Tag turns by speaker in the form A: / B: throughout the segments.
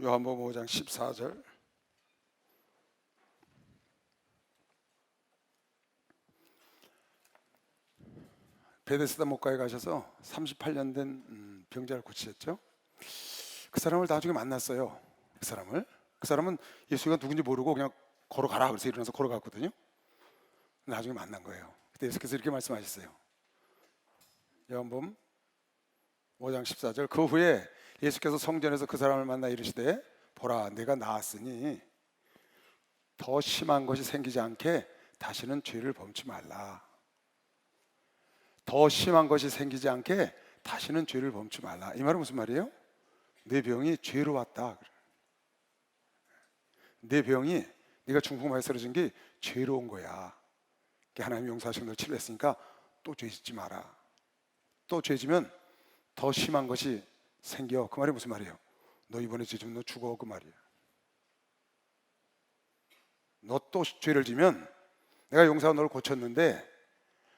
A: 요한복음 5장 14절. 베데스다 목가에 가셔서 38년 된 병자를 고치셨죠. 그 사람을 나중에 만났어요. 그 사람은 예수가 누군지 모르고 그냥 걸어가라 그래서 일어나서 걸어갔거든요. 나중에 만난 거예요. 그때 예수께서 이렇게 말씀하셨어요. 요한복음 5장 14절. 그 후에 예수께서 성전에서 그 사람을 만나 이르시되 보라 내가 나았으니 더 심한 것이 생기지 않게 다시는 죄를 범치 말라. 더 심한 것이 생기지 않게 다시는 죄를 범치 말라. 이 말은 무슨 말이에요? 내 병이 죄로 왔다. 내 병이 네가 중풍마에 쓰러진 게 죄로 온 거야. 하나님 용서하신 걸 치료했으니까 또 죄 짓지 마라. 또 죄 지면 더 심한 것이 생겨. 그 말이 무슨 말이에요? 너 이번에 죄 지면 너 죽어. 그 말이에요. 너 또 죄를 지면 내가 용서하고 너를 고쳤는데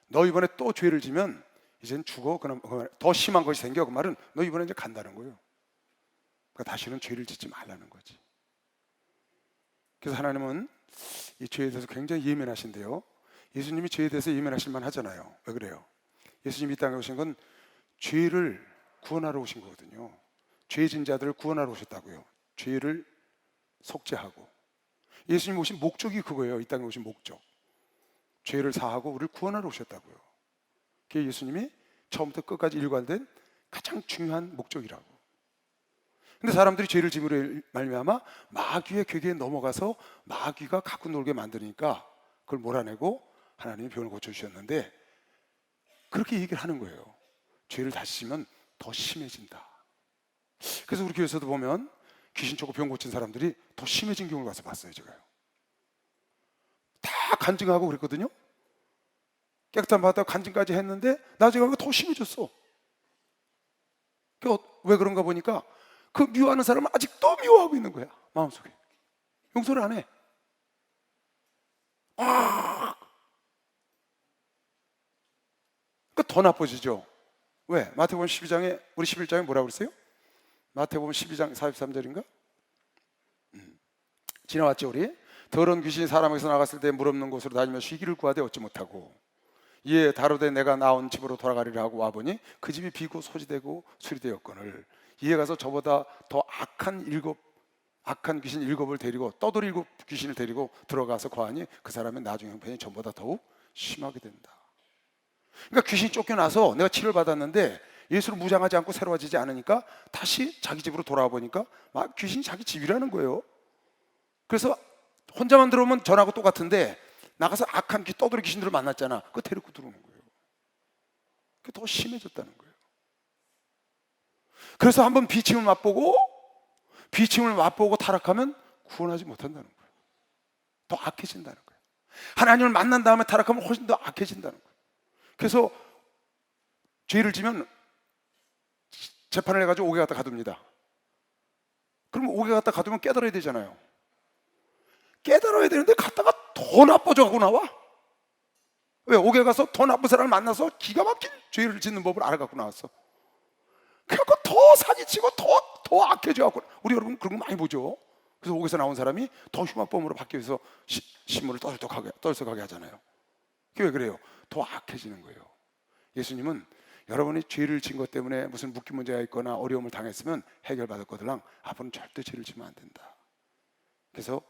A: 너 이번에 또 죄를 지면 이젠 죽어. 더 심한 것이 생겨. 그 말은 너 이번에 이제 간다는 거예요. 그러니까 다시는 죄를 짓지 말라는 거지. 그래서 하나님은 이 죄에 대해서 굉장히 예민하신데요. 예수님이 죄에 대해서 예민하실 만 하잖아요. 왜 그래요? 예수님이 이 땅에 오신 건 죄를 구원하러 오신 거거든요. 죄진 자들을 구원하러 오셨다고요. 죄를 속죄하고. 예수님 오신 목적이 그거예요. 이 땅에 오신 목적. 죄를 사하고 우리를 구원하러 오셨다고요. 그게 예수님이 처음부터 끝까지 일관된 가장 중요한 목적이라고. 근데 사람들이 죄를 지으로 말미암아 마귀의 괴계에 넘어가서 마귀가 갖고 놀게 만드니까 그걸 몰아내고 하나님이 병을 고쳐주셨는데 그렇게 얘기를 하는 거예요. 죄를 다시 지면 더 심해진다. 그래서 우리 교회에서도 보면 귀신 쫓고 병 고친 사람들이 더 심해진 경우를 가서 봤어요. 제가요. 다 간증하고 그랬거든요. 깨끗한 바다가 간증까지 했는데 나중에 가면 더 심해졌어. 왜 그런가 보니까 그 미워하는 사람은 아직도 미워하고 있는 거야. 마음속에 용서를 안 해. 그러니까 더 나빠지죠. 왜? 마태복음 12장에 우리 11장에 뭐라고 그랬어요? 마태복음 12장 43절인가? 지나왔죠 우리? 더러운 귀신이 사람에게서 나갔을 때 물 없는 곳으로 다니며 쉬기를 구하되 얻지 못하고 이에 다루되 내가 나온 집으로 돌아가리라 하고 와보니 그 집이 비고 소지되고 수리되었거늘 이에 가서 저보다 더 악한 귀신 7을 데리고 떠돌이 7 귀신을 데리고 들어가서 거하니 그 사람의 나중 형편이 전보다 더욱 심하게 된다. 그러니까 귀신이 쫓겨나서 내가 치료를 받았는데 예수를 무장하지 않고 새로워지지 않으니까 다시 자기 집으로 돌아와 보니까 막 귀신이 자기 집이라는 거예요. 그래서 혼자만 들어오면 전하고 똑같은데 나가서 악한 떠돌이 귀신들을 만났잖아. 그거 데리고 들어오는 거예요. 그게 더 심해졌다는 거예요. 그래서 한번 비침을 맛보고 타락하면 구원하지 못한다는 거예요. 더 악해진다는 거예요. 하나님을 만난 다음에 타락하면 훨씬 더 악해진다는 거예요. 그래서 죄를 지면 재판을 해가지고 옥에 갖다 가둡니다. 그럼 옥에 갖다 가두면 깨달아야 되잖아요. 깨달아야 되는데 갔다가 더 나빠져 갖고 나와. 왜? 옥에 가서 더 나쁜 사람을 만나서 기가 막힌 죄를 짓는 법을 알아갖고 나왔어. 그래갖고 더 사기치고 더 악해져 갖고. 우리 여러분 그런 거 많이 보죠. 그래서 옥에서 나온 사람이 더 흉악범으로 바뀌어서 신문을 떨썩하게 하잖아요. 그게 왜 그래요? 더 악해지는 거예요. 예수님은 여러분이 죄를 진 것 때문에 무슨 묶임 문제가 있거나 어려움을 당했으면 해결받았거들랑 앞으로는 절대 죄를 지면 안 된다. 그래서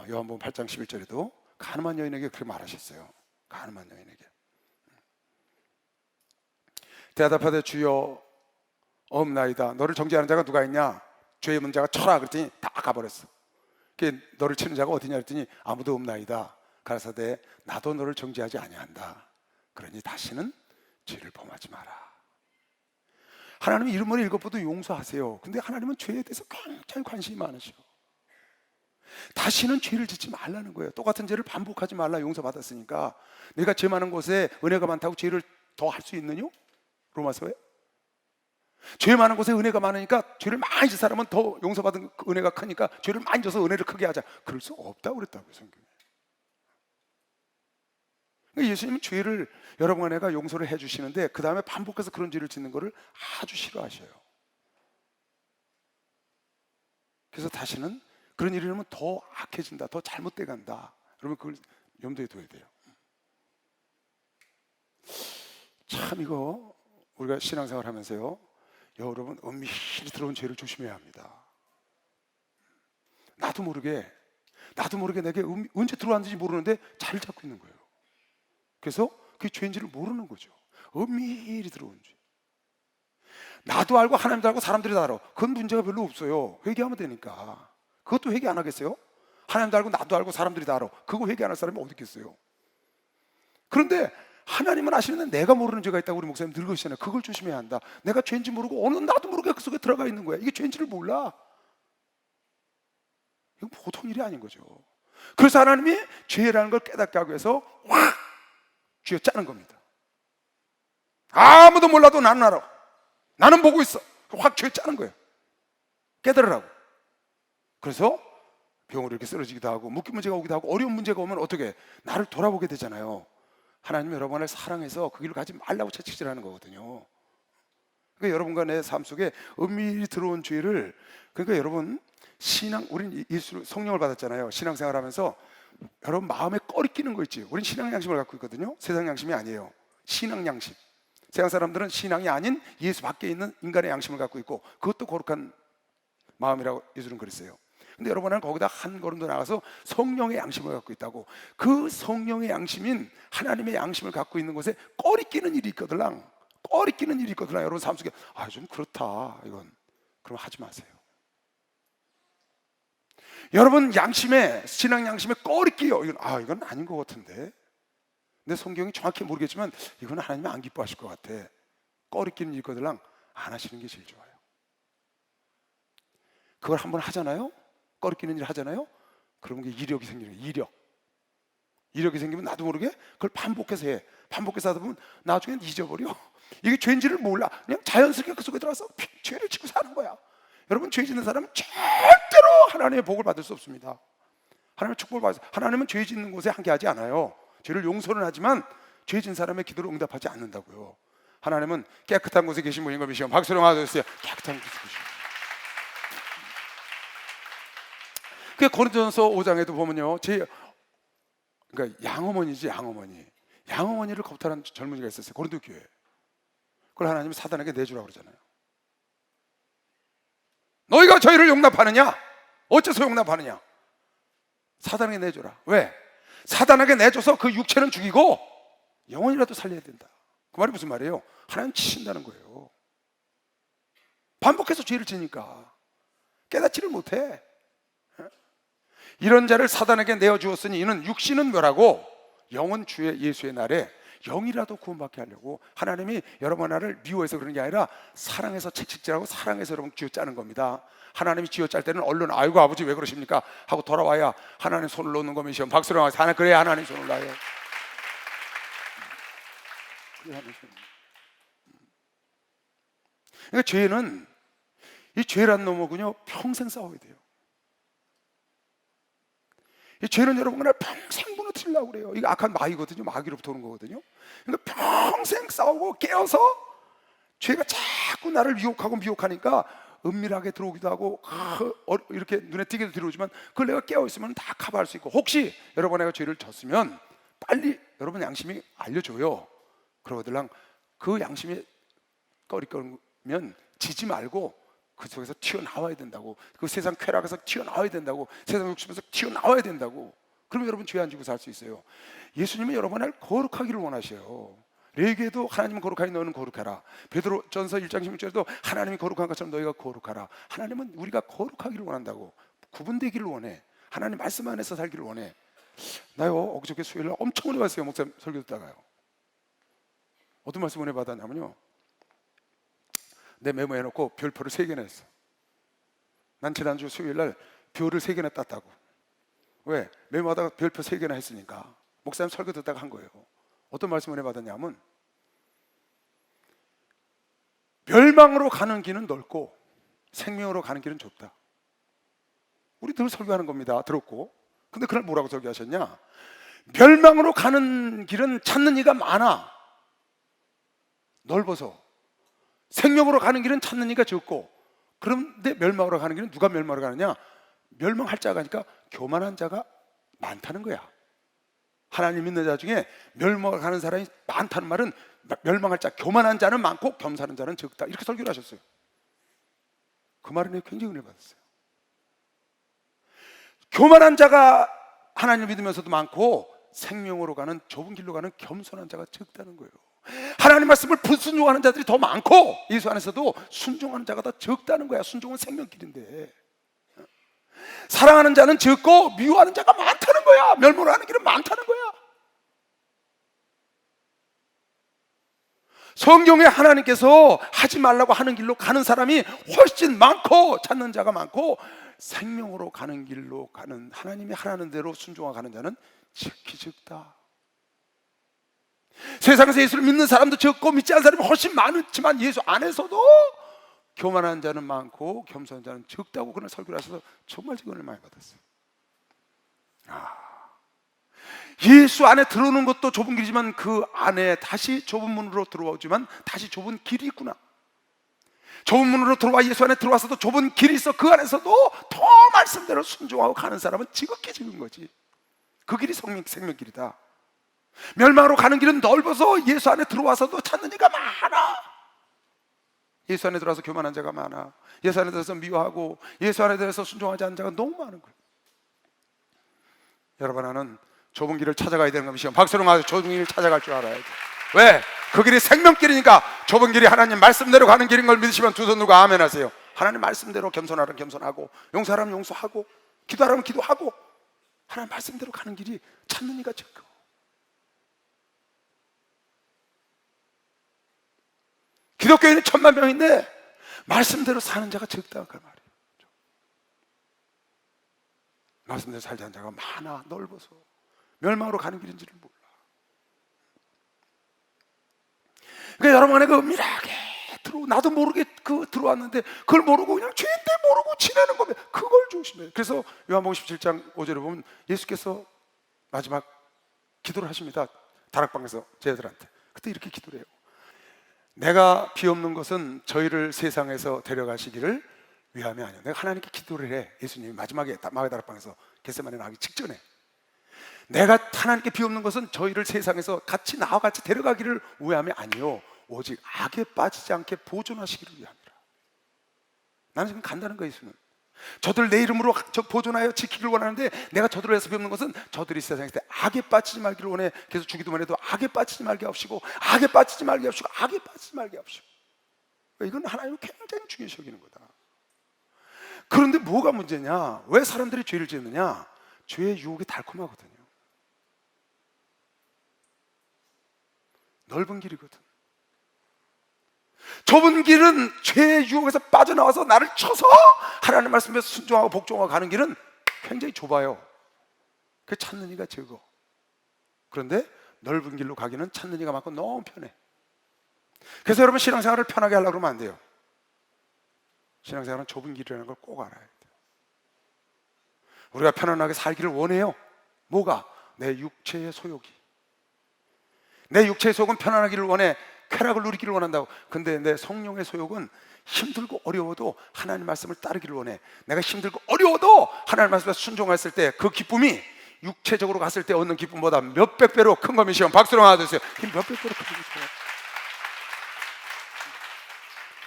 A: 요한복음 8장 11절에도 가늠한 여인에게 그렇게 말하셨어요. 가늠한 여인에게 대답하되 주여 없나이다. 너를 정죄하는 자가 누가 있냐? 죄의 문제가 쳐라 그랬더니 다 가버렸어. 너를 치는 자가 어디냐 그랬더니 아무도 없나이다. 가라사대 나도 너를 정죄하지 아니한다. 그러니 다시는 죄를 범하지 마라. 하나님은 이름을 읽어봐도 용서하세요. 근데 하나님은 죄에 대해서 굉장히 관심이 많으셔. 다시는 죄를 짓지 말라는 거예요. 똑같은 죄를 반복하지 말라. 용서받았으니까. 내가 죄 많은 곳에 은혜가 많다고 죄를 더 할 수 있느냐? 로마서에 죄 많은 곳에 은혜가 많으니까 죄를 많이 진 사람은 더 용서받은 은혜가 크니까 죄를 많이 져서 은혜를 크게 하자. 그럴 수 없다고 그랬다고요, 성경에. 그러니까 예수님은 죄를 여러 번 내가 용서를 해주시는데 그 다음에 반복해서 그런 죄를 짓는 거를 아주 싫어하셔요. 그래서 다시는 그런 일이 일어나면 더 악해진다, 더 잘못돼 간다. 여러분 그걸 염두에 둬야 돼요. 참 이거 우리가 신앙생활 하면서요, 여러분 은밀히 들어온 죄를 조심해야 합니다. 나도 모르게 내게 언제 들어왔는지 모르는데 자리를 잡고 있는 거예요. 그래서 그게 죄인지를 모르는 거죠. 은밀히 들어온 죄. 나도 알고 하나님도 알고 사람들이 다 알아. 그건 문제가 별로 없어요. 회개하면 되니까. 그것도 회개 안 하겠어요? 하나님도 알고 나도 알고 사람들이 다 알아. 그거 회개 안 할 사람이 어디 있겠어요? 그런데 하나님은 아시는데 내가 모르는 죄가 있다고 우리 목사님 늘 그러시잖아요. 그걸 조심해야 한다. 내가 죄인지 모르고 어느 나도 모르게 그 속에 들어가 있는 거야. 이게 죄인지를 몰라. 이건 보통 일이 아닌 거죠. 그래서 하나님이 죄라는 걸 깨닫게 하기 위해서 확 쥐어짜는 겁니다. 아무도 몰라도 나는 알아. 나는 보고 있어. 확 쥐어짜는 거예요. 깨달으라고. 그래서 병으로 이렇게 쓰러지기도 하고 묶임 문제가 오기도 하고 어려운 문제가 오면 어떻게 나를 돌아보게 되잖아요. 하나님이 여러분을 사랑해서 그 길을 가지 말라고 채찍질하는 거거든요. 그러니까 여러분과 내 삶 속에 은밀히 들어온 죄를, 그러니까 여러분 신앙, 우린 예수 성령을 받았잖아요. 신앙생활하면서 여러분 마음에 꺼리끼는 거 있지. 우린 신앙 양심을 갖고 있거든요. 세상 양심이 아니에요. 신앙 양심. 세상 사람들은 신앙이 아닌 예수 밖에 있는 인간의 양심을 갖고 있고 그것도 거룩한 마음이라고 예수는 그랬어요. 근데 여러분은 거기다 한 걸음 더 나가서 성령의 양심을 갖고 있다고. 그 성령의 양심인 하나님의 양심을 갖고 있는 곳에 꺼리끼는 일이 있거들랑. 꺼리끼는 일이 있거든요. 여러분 삶 속에 좀 그렇다 이건, 그럼 하지 마세요. 여러분 양심에, 신앙 양심에 꺼리끼요. 이건 아닌 것 같은데, 내 성경이 정확히 모르겠지만 이건 하나님이 안 기뻐하실 것 같아. 꺼리끼는 일 있거든요. 안 하시는 게 제일 좋아요. 그걸 한번 하잖아요. 꺼리끼는 일 하잖아요. 그러면 이력이 생기는 거예요. 이력이 생기면 나도 모르게 그걸 반복해서 해. 반복해서 하다 보면 나중엔 잊어버려. 이게 죄인지를 몰라. 그냥 자연스럽게 그 속에 들어가서 죄를 지고 사는 거야. 여러분 죄 짓는 사람은 절대로 하나님의 복을 받을 수 없습니다. 하나님의 축복을 받을 수 없어요. 하나님은 죄 짓는 곳에 함께하지 않아요. 죄를 용서는 하지만 죄 짓는 사람의 기도를 응답하지 않는다고요. 하나님은 깨끗한 곳에 계신 분인 걸 믿으시면 박수로 맞으세요. 깨끗한 곳에 계신 분. 그 고린도전서 5장에도 보면요, 그러니까 양어머니지, 양어머니를 겁탈한 젊은이가 있었어요. 고린도 교회. 그걸 하나님이 사단에게 내주라고 그러잖아요. 너희가 저희를 용납하느냐? 어째서 용납하느냐? 사단에게 내줘라. 왜? 사단에게 내줘서 그 육체는 죽이고 영혼이라도 살려야 된다. 그 말이 무슨 말이에요? 하나님 치신다는 거예요. 반복해서 죄를 지니까 깨닫지를 못해. 이런 자를 사단에게 내어주었으니 이는 육신은 멸하고 영은 주의 예수의 날에 영이라도 구원받게 하려고 하나님이 여러분 나를 미워해서 그러는 게 아니라 사랑해서 책찍질하고 사랑해서 여러분 쥐어짜는 겁니다. 하나님이 쥐어짤 때는 얼른 아이고 아버지 왜 그러십니까? 하고 돌아와야 하나님 손을 놓는 거면 시험 박수로 하면서 하나 그래야 하나님 손을 놔요. 그러니까 죄는, 이 죄란 놈하고요 평생 싸워야 돼요. 이 죄는 여러분 그날 평생 무너뜨리려고 그래요. 이거 악한 마귀거든요. 마귀로부터 오는 거거든요. 그러니까 평생 싸우고 깨어서 죄가 자꾸 나를 미혹하니까 은밀하게 들어오기도 하고 이렇게 눈에 띄게도 들어오지만 그걸 내가 깨어있으면 다 커버할 수 있고, 혹시 여러분 내가 죄를 졌으면 빨리 여러분 양심이 알려줘요. 그러거들랑 그 양심이 꺼리꺼리면 지지 말고 그 속에서 튀어나와야 된다고. 그 세상 쾌락에서 튀어나와야 된다고. 세상 욕심에서 튀어나와야 된다고. 그러면 여러분 죄 안 지고 살 수 있어요. 예수님은 여러분을 거룩하기를 원하셔요. 레위기에도 하나님은 거룩하니 너는 거룩하라. 베드로전서 1장 16절에도 하나님이 거룩한 것처럼 너희가 거룩하라. 하나님은 우리가 거룩하기를 원한다고. 구분되기를 원해. 하나님 말씀 안에서 살기를 원해. 나요 엊그저께 수요일날 엄청 은혜 받았어요. 목사님 설교 듣다가요. 어떤 말씀 은혜 받았냐면요, 내 메모해 놓고 별표를 3개나 했어. 난 지난주 수요일날 별을 3개나 땄다고. 왜? 메모하다가 별표 3개나 했으니까. 목사님 설교 듣다가 한 거예요. 어떤 말씀을 받았냐면, 멸망으로 가는 길은 넓고 생명으로 가는 길은 좁다. 우리 늘 설교하는 겁니다. 들었고. 근데 그날 뭐라고 설교하셨냐? 멸망으로 가는 길은 찾는 이가 많아. 넓어서. 생명으로 가는 길은 찾는 이가 적고 그런데 멸망으로 가는 길은 누가 멸망으로 가느냐? 멸망할 자가 아니까 교만한 자가 많다는 거야. 하나님 믿는 자 중에 멸망을 가는 사람이 많다는 말은 멸망할 자, 교만한 자는 많고 겸손한 자는 적다, 이렇게 설교를 하셨어요. 그 말은 내가 굉장히 은혜 받았어요. 교만한 자가 하나님 믿으면서도 많고 생명으로 가는, 좁은 길로 가는 겸손한 자가 적다는 거예요. 하나님 말씀을 불순종하는 자들이 더 많고 예수 안에서도 순종하는 자가 더 적다는 거야. 순종은 생명길인데 사랑하는 자는 적고 미워하는 자가 많다는 거야. 멸망을 하는 길은 많다는 거야. 성경에 하나님께서 하지 말라고 하는 길로 가는 사람이 훨씬 많고 찾는 자가 많고 생명으로 가는 길로 가는, 하나님이 하라는 대로 순종하고 가는 자는 지극히 적다. 세상에서 예수를 믿는 사람도 적고 믿지 않는 사람이 훨씬 많지만 예수 안에서도 교만한 자는 많고 겸손한 자는 적다고 그날 설교를 하셔서 정말 은혜를 많이 받았어요. 예수 안에 들어오는 것도 좁은 길이지만 그 안에 다시 좁은 문으로 들어오지만 다시 좁은 길이 있구나. 좁은 문으로 들어와 예수 안에 들어와서도 좁은 길이 있어. 그 안에서도 더 말씀대로 순종하고 가는 사람은 지극히 적은 거지. 그 길이 생명길이다. 멸망으로 가는 길은 넓어서 예수 안에 들어와서도 찾는 이가 많아. 예수 안에 들어와서 교만한 자가 많아. 예수 안에 들어서 미워하고 예수 안에 들어서 순종하지 않는 자가 너무 많은 거예요. 여러분, 나는 좁은 길을 찾아가야 되는 겁니다. 박수로 가서 좁은 길을 찾아갈 줄 알아야 돼. 왜? 그 길이 생명길이니까. 좁은 길이 하나님 말씀대로 가는 길인 걸 믿으시면 두 손 들고 아멘 하세요. 하나님 말씀대로 겸손하라면 겸손하고 용서하라면 용서하고 기도하라면 기도하고 하나님 말씀대로 가는 길이 찾는 이가 적고. 기독교인은 1000만 명인데 말씀대로 사는 자가 적다 그 말이에요. 말씀대로 살지 않는 자가 많아. 넓어서 멸망으로 가는 길인지를 몰라. 그러니까 여러분 안에 그 은밀하게 나도 모르게 들어왔는데 그걸 모르고 그냥 죄인데 모르고 지내는 거면 그걸 조심해요. 그래서 요한복음 17장 5절에 보면 예수께서 마지막 기도를 하십니다. 다락방에서 제자들한테. 그때 이렇게 기도를 해요. 내가 비옵는 것은 저희를 세상에서 데려가시기를 위함이 아니야. 내가 하나님께 기도를 해. 예수님이 마지막에 마가의 다락방에서 겟세마네 나가기 직전에 내가 하나님께 비옵는 것은 저희를 세상에서 같이 나와 같이 데려가기를 위함이 아니요 오직 악에 빠지지 않게 보존하시기를 위함이라. 나는 지금 간다는 거예요. 예수는 저들 내 이름으로 보존하여 지키기를 원하는데 내가 저들을 해서 비옵는 것은 저들이 세상에서 악에 빠지지 말기를 원해. 그래서 주기도만 해도 악에 빠지지 말게 하시고 악에 빠지지 말게 하시고 악에 빠지지 말게 하시고. 이건 하나님은 굉장히 중요시 여기는 거다. 그런데 뭐가 문제냐? 왜 사람들이 죄를 짓느냐? 죄의 유혹이 달콤하거든요. 넓은 길이거든. 좁은 길은 죄의 유혹에서 빠져나와서 나를 쳐서 하나님 말씀에 순종하고 복종하고 가는 길은 굉장히 좁아요. 그 찾는 이가 적어. 그런데 넓은 길로 가기는 찾는 이가 많고 너무 편해. 그래서 여러분 신앙생활을 편하게 하려고 그러면 안 돼요. 신앙생활은 좁은 길이라는 걸 꼭 알아야 돼요. 우리가 편안하게 살기를 원해요. 뭐가? 내 육체의 소욕이. 내 육체의 소욕은 편안하기를 원해. 쾌락을 누리기를 원한다고. 근데 내 성령의 소욕은 힘들고 어려워도 하나님 말씀을 따르기를 원해. 내가 힘들고 어려워도 하나님 말씀에 순종했을 때 그 기쁨이 육체적으로 갔을 때 얻는 기쁨보다 몇백 배로 큰 거미시면 박수로 하나 주세요. 몇백 배로 큰 거미시면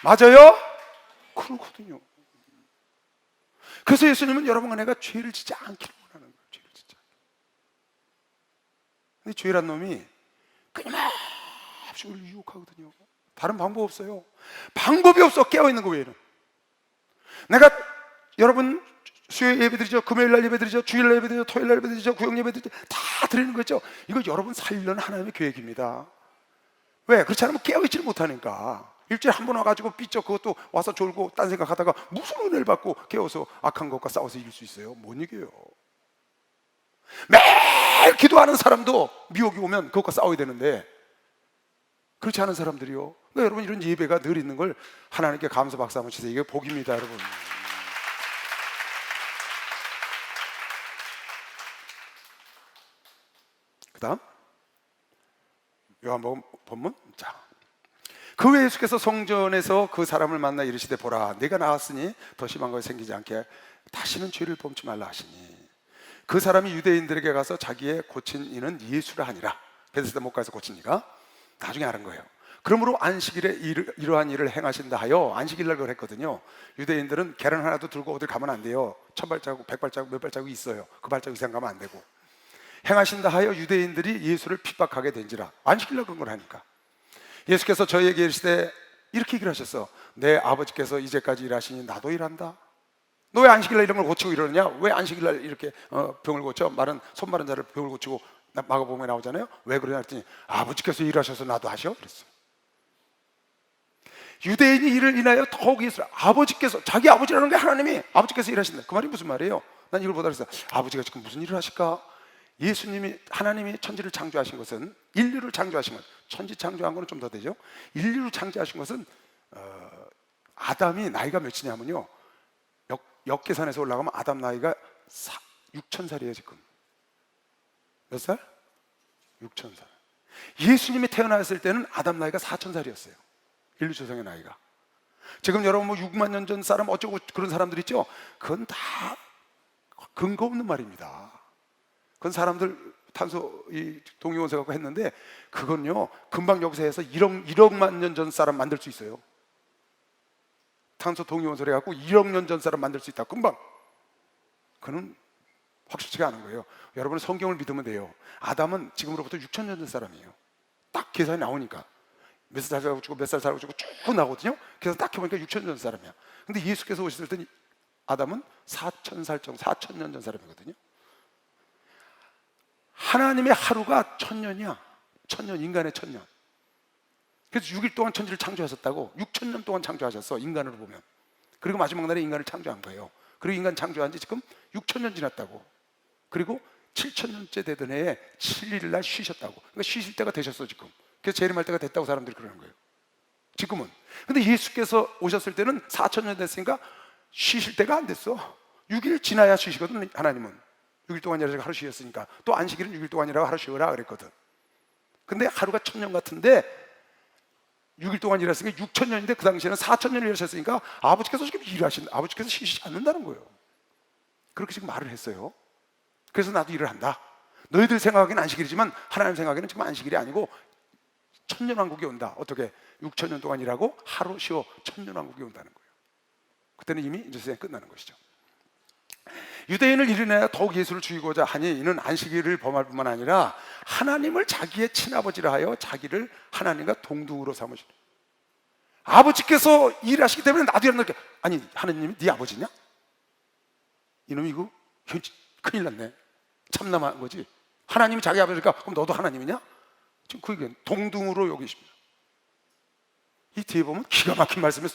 A: 맞아요? 그렇거든요. 그래서 예수님은 여러분과 내가 죄를 짓지 않기를 원하는 거예요. 죄를 짓지 않기를. 근데 죄란 놈이 끊임없이 우리를 유혹하거든요. 다른 방법 없어요. 방법이 없어. 깨어있는 거 외에는. 내가 여러분 수요일 예배드리죠, 금요일날 예배드리죠, 주일날 예배드리죠, 토요일날 예배드리죠, 구역 예배드리죠, 다 드리는 거죠. 이거 여러분 살리려는 하나님의 계획입니다. 왜? 그렇지 않으면 깨어있지를 못하니까. 일주일에 한 번 와가지고 삐쩍 그것도 와서 졸고 딴 생각하다가 무슨 은혜를 받고 깨워서 악한 것과 싸워서 이길 수 있어요? 못 이겨요. 매일 기도하는 사람도 미혹이 오면 그것과 싸워야 되는데 그렇지 않은 사람들이요. 그러니까 여러분 이런 예배가 늘 있는 걸 하나님께 감사 박수 한번 치세요. 이게 복입니다, 여러분. 그 다음 요한복음 본문. 자, 그 후에 예수께서 성전에서 그 사람을 만나 이르시되 보라 내가 나왔으니 더 심한 것이 생기지 않게 다시는 죄를 범치 말라 하시니 그 사람이 유대인들에게 가서 자기의 고친 이는 예수라 하니라. 베데스다 못가에서 고친 이가 나중에 아는 거예요. 그러므로 안식일에 이러한 일을 행하신다 하여 안식일날 그걸 했거든요. 유대인들은 계란 하나도 들고 어딜 가면 안 돼요. 1000발자국 100발자국 몇 발자국이 있어요. 그 발자국 이상 가면 안 되고. 행하신다 하여 유대인들이 예수를 핍박하게 된지라. 안식일날 그런 걸 하니까. 예수께서 저희에게 이르시되 이렇게 얘기를 하셨어. 내 아버지께서 이제까지 일하시니 나도 일한다. 너 왜 안식일날 이런 걸 고치고 이러느냐? 왜 안식일날 이렇게 병을 고쳐? 손 마른 자를 병을 고치고 마가복음에 나오잖아요. 왜 그러냐 했더니 아버지께서 일하셔서 나도 하셔 그랬어. 유대인이 일을 인하여 더욱 예수를 아버지께서, 자기 아버지라는 게 하나님이 아버지께서 일하신다. 그 말이 무슨 말이에요? 난 이걸 보다 그랬어. 아버지가 지금 무슨 일을 하실까? 예수님이, 하나님이 천지를 창조하신 것은, 인류를 창조하신 것, 천지 창조한 거는 좀 더 되죠. 인류를 창조하신 것은 아담이 나이가 몇이냐면요, 역계산에서 올라가면 아담 나이가 6000살이에요 지금. 몇 살? 6000살. 예수님이 태어났을 때는 아담 나이가 4000살이었어요 인류 조상의 나이가. 지금 여러분 뭐 6만 년 전 사람 어쩌고 그런 사람들 있죠? 그건 다 근거 없는 말입니다. 그건 사람들 탄소 동위원소 갖고 했는데, 그건요 금방 여기서 해서 1억만 년 전 사람 만들 수 있어요. 탄소 동위원소를 해갖고 1억 년 전 사람 만들 수 있다 금방. 그는 확실치가 않은 거예요. 여러분은 성경을 믿으면 돼요. 아담은 지금으로부터 6000년 전 사람이에요. 딱 계산이 나오니까 몇 살 살고 죽고 몇 살 살고 죽고 쭉 나오거든요. 그래서 딱 해보니까 6000년 전 사람이야. 근데 예수께서 오셨을 때 아담은 4000살 정도, 4000년 전 사람이거든요. 하나님의 하루가 1000년이야. 1000년, 인간의 1000년. 그래서 6일 동안 천지를 창조하셨다고. 6000년 동안 창조하셨어, 인간으로 보면. 그리고 마지막 날에 인간을 창조한 거예요. 그리고 인간 창조한 지 지금 6000년 지났다고. 그리고 7000년째 되던 해에 7일 날 쉬셨다고. 그러니까 쉬실 때가 되셨어 지금. 그래서 재림할 때가 됐다고 사람들이 그러는 거예요 지금은. 근데 예수께서 오셨을 때는 4000년 됐으니까 쉬실 때가 안 됐어. 6일 지나야 쉬시거든. 하나님은 6일 동안 일하시고 하루 쉬었으니까 또 안식일은 6일 동안 일하고 하루 쉬어라 그랬거든. 근데 하루가 1000년 같은데 6일 동안 일했으니까 6000년인데 그 당시에는 4000년을 일하셨으니까 아버지께서 지금 아버지께서 쉬시지 않는다는 거예요. 그렇게 지금 말을 했어요. 그래서 나도 일을 한다. 너희들 생각하기는 안식일이지만 하나님 생각에는 지금 안식일이 아니고 천년왕국이 온다. 어떻게? 6000년 동안 일하고 하루 쉬어 천년왕국이 온다는 거예요. 그때는 이미 이제 세상이 끝나는 것이죠. 유대인을 이르내야 더욱 예수를 죽이고자 하니 이는 안식일을 범할 뿐만 아니라 하나님을 자기의 친아버지라 하여 자기를 하나님과 동등으로 삼으시는. 아버지께서 일하시기 때문에 나도 일한다. 아니 하나님이 네 아버지냐? 이놈 이거 큰일 났네. 참남한 거지. 하나님이 자기 아버지니까 그럼 너도 하나님이냐? 지금 그 얘기는 동등으로 여기십니다. 이 뒤에 보면 기가 막힌 말씀이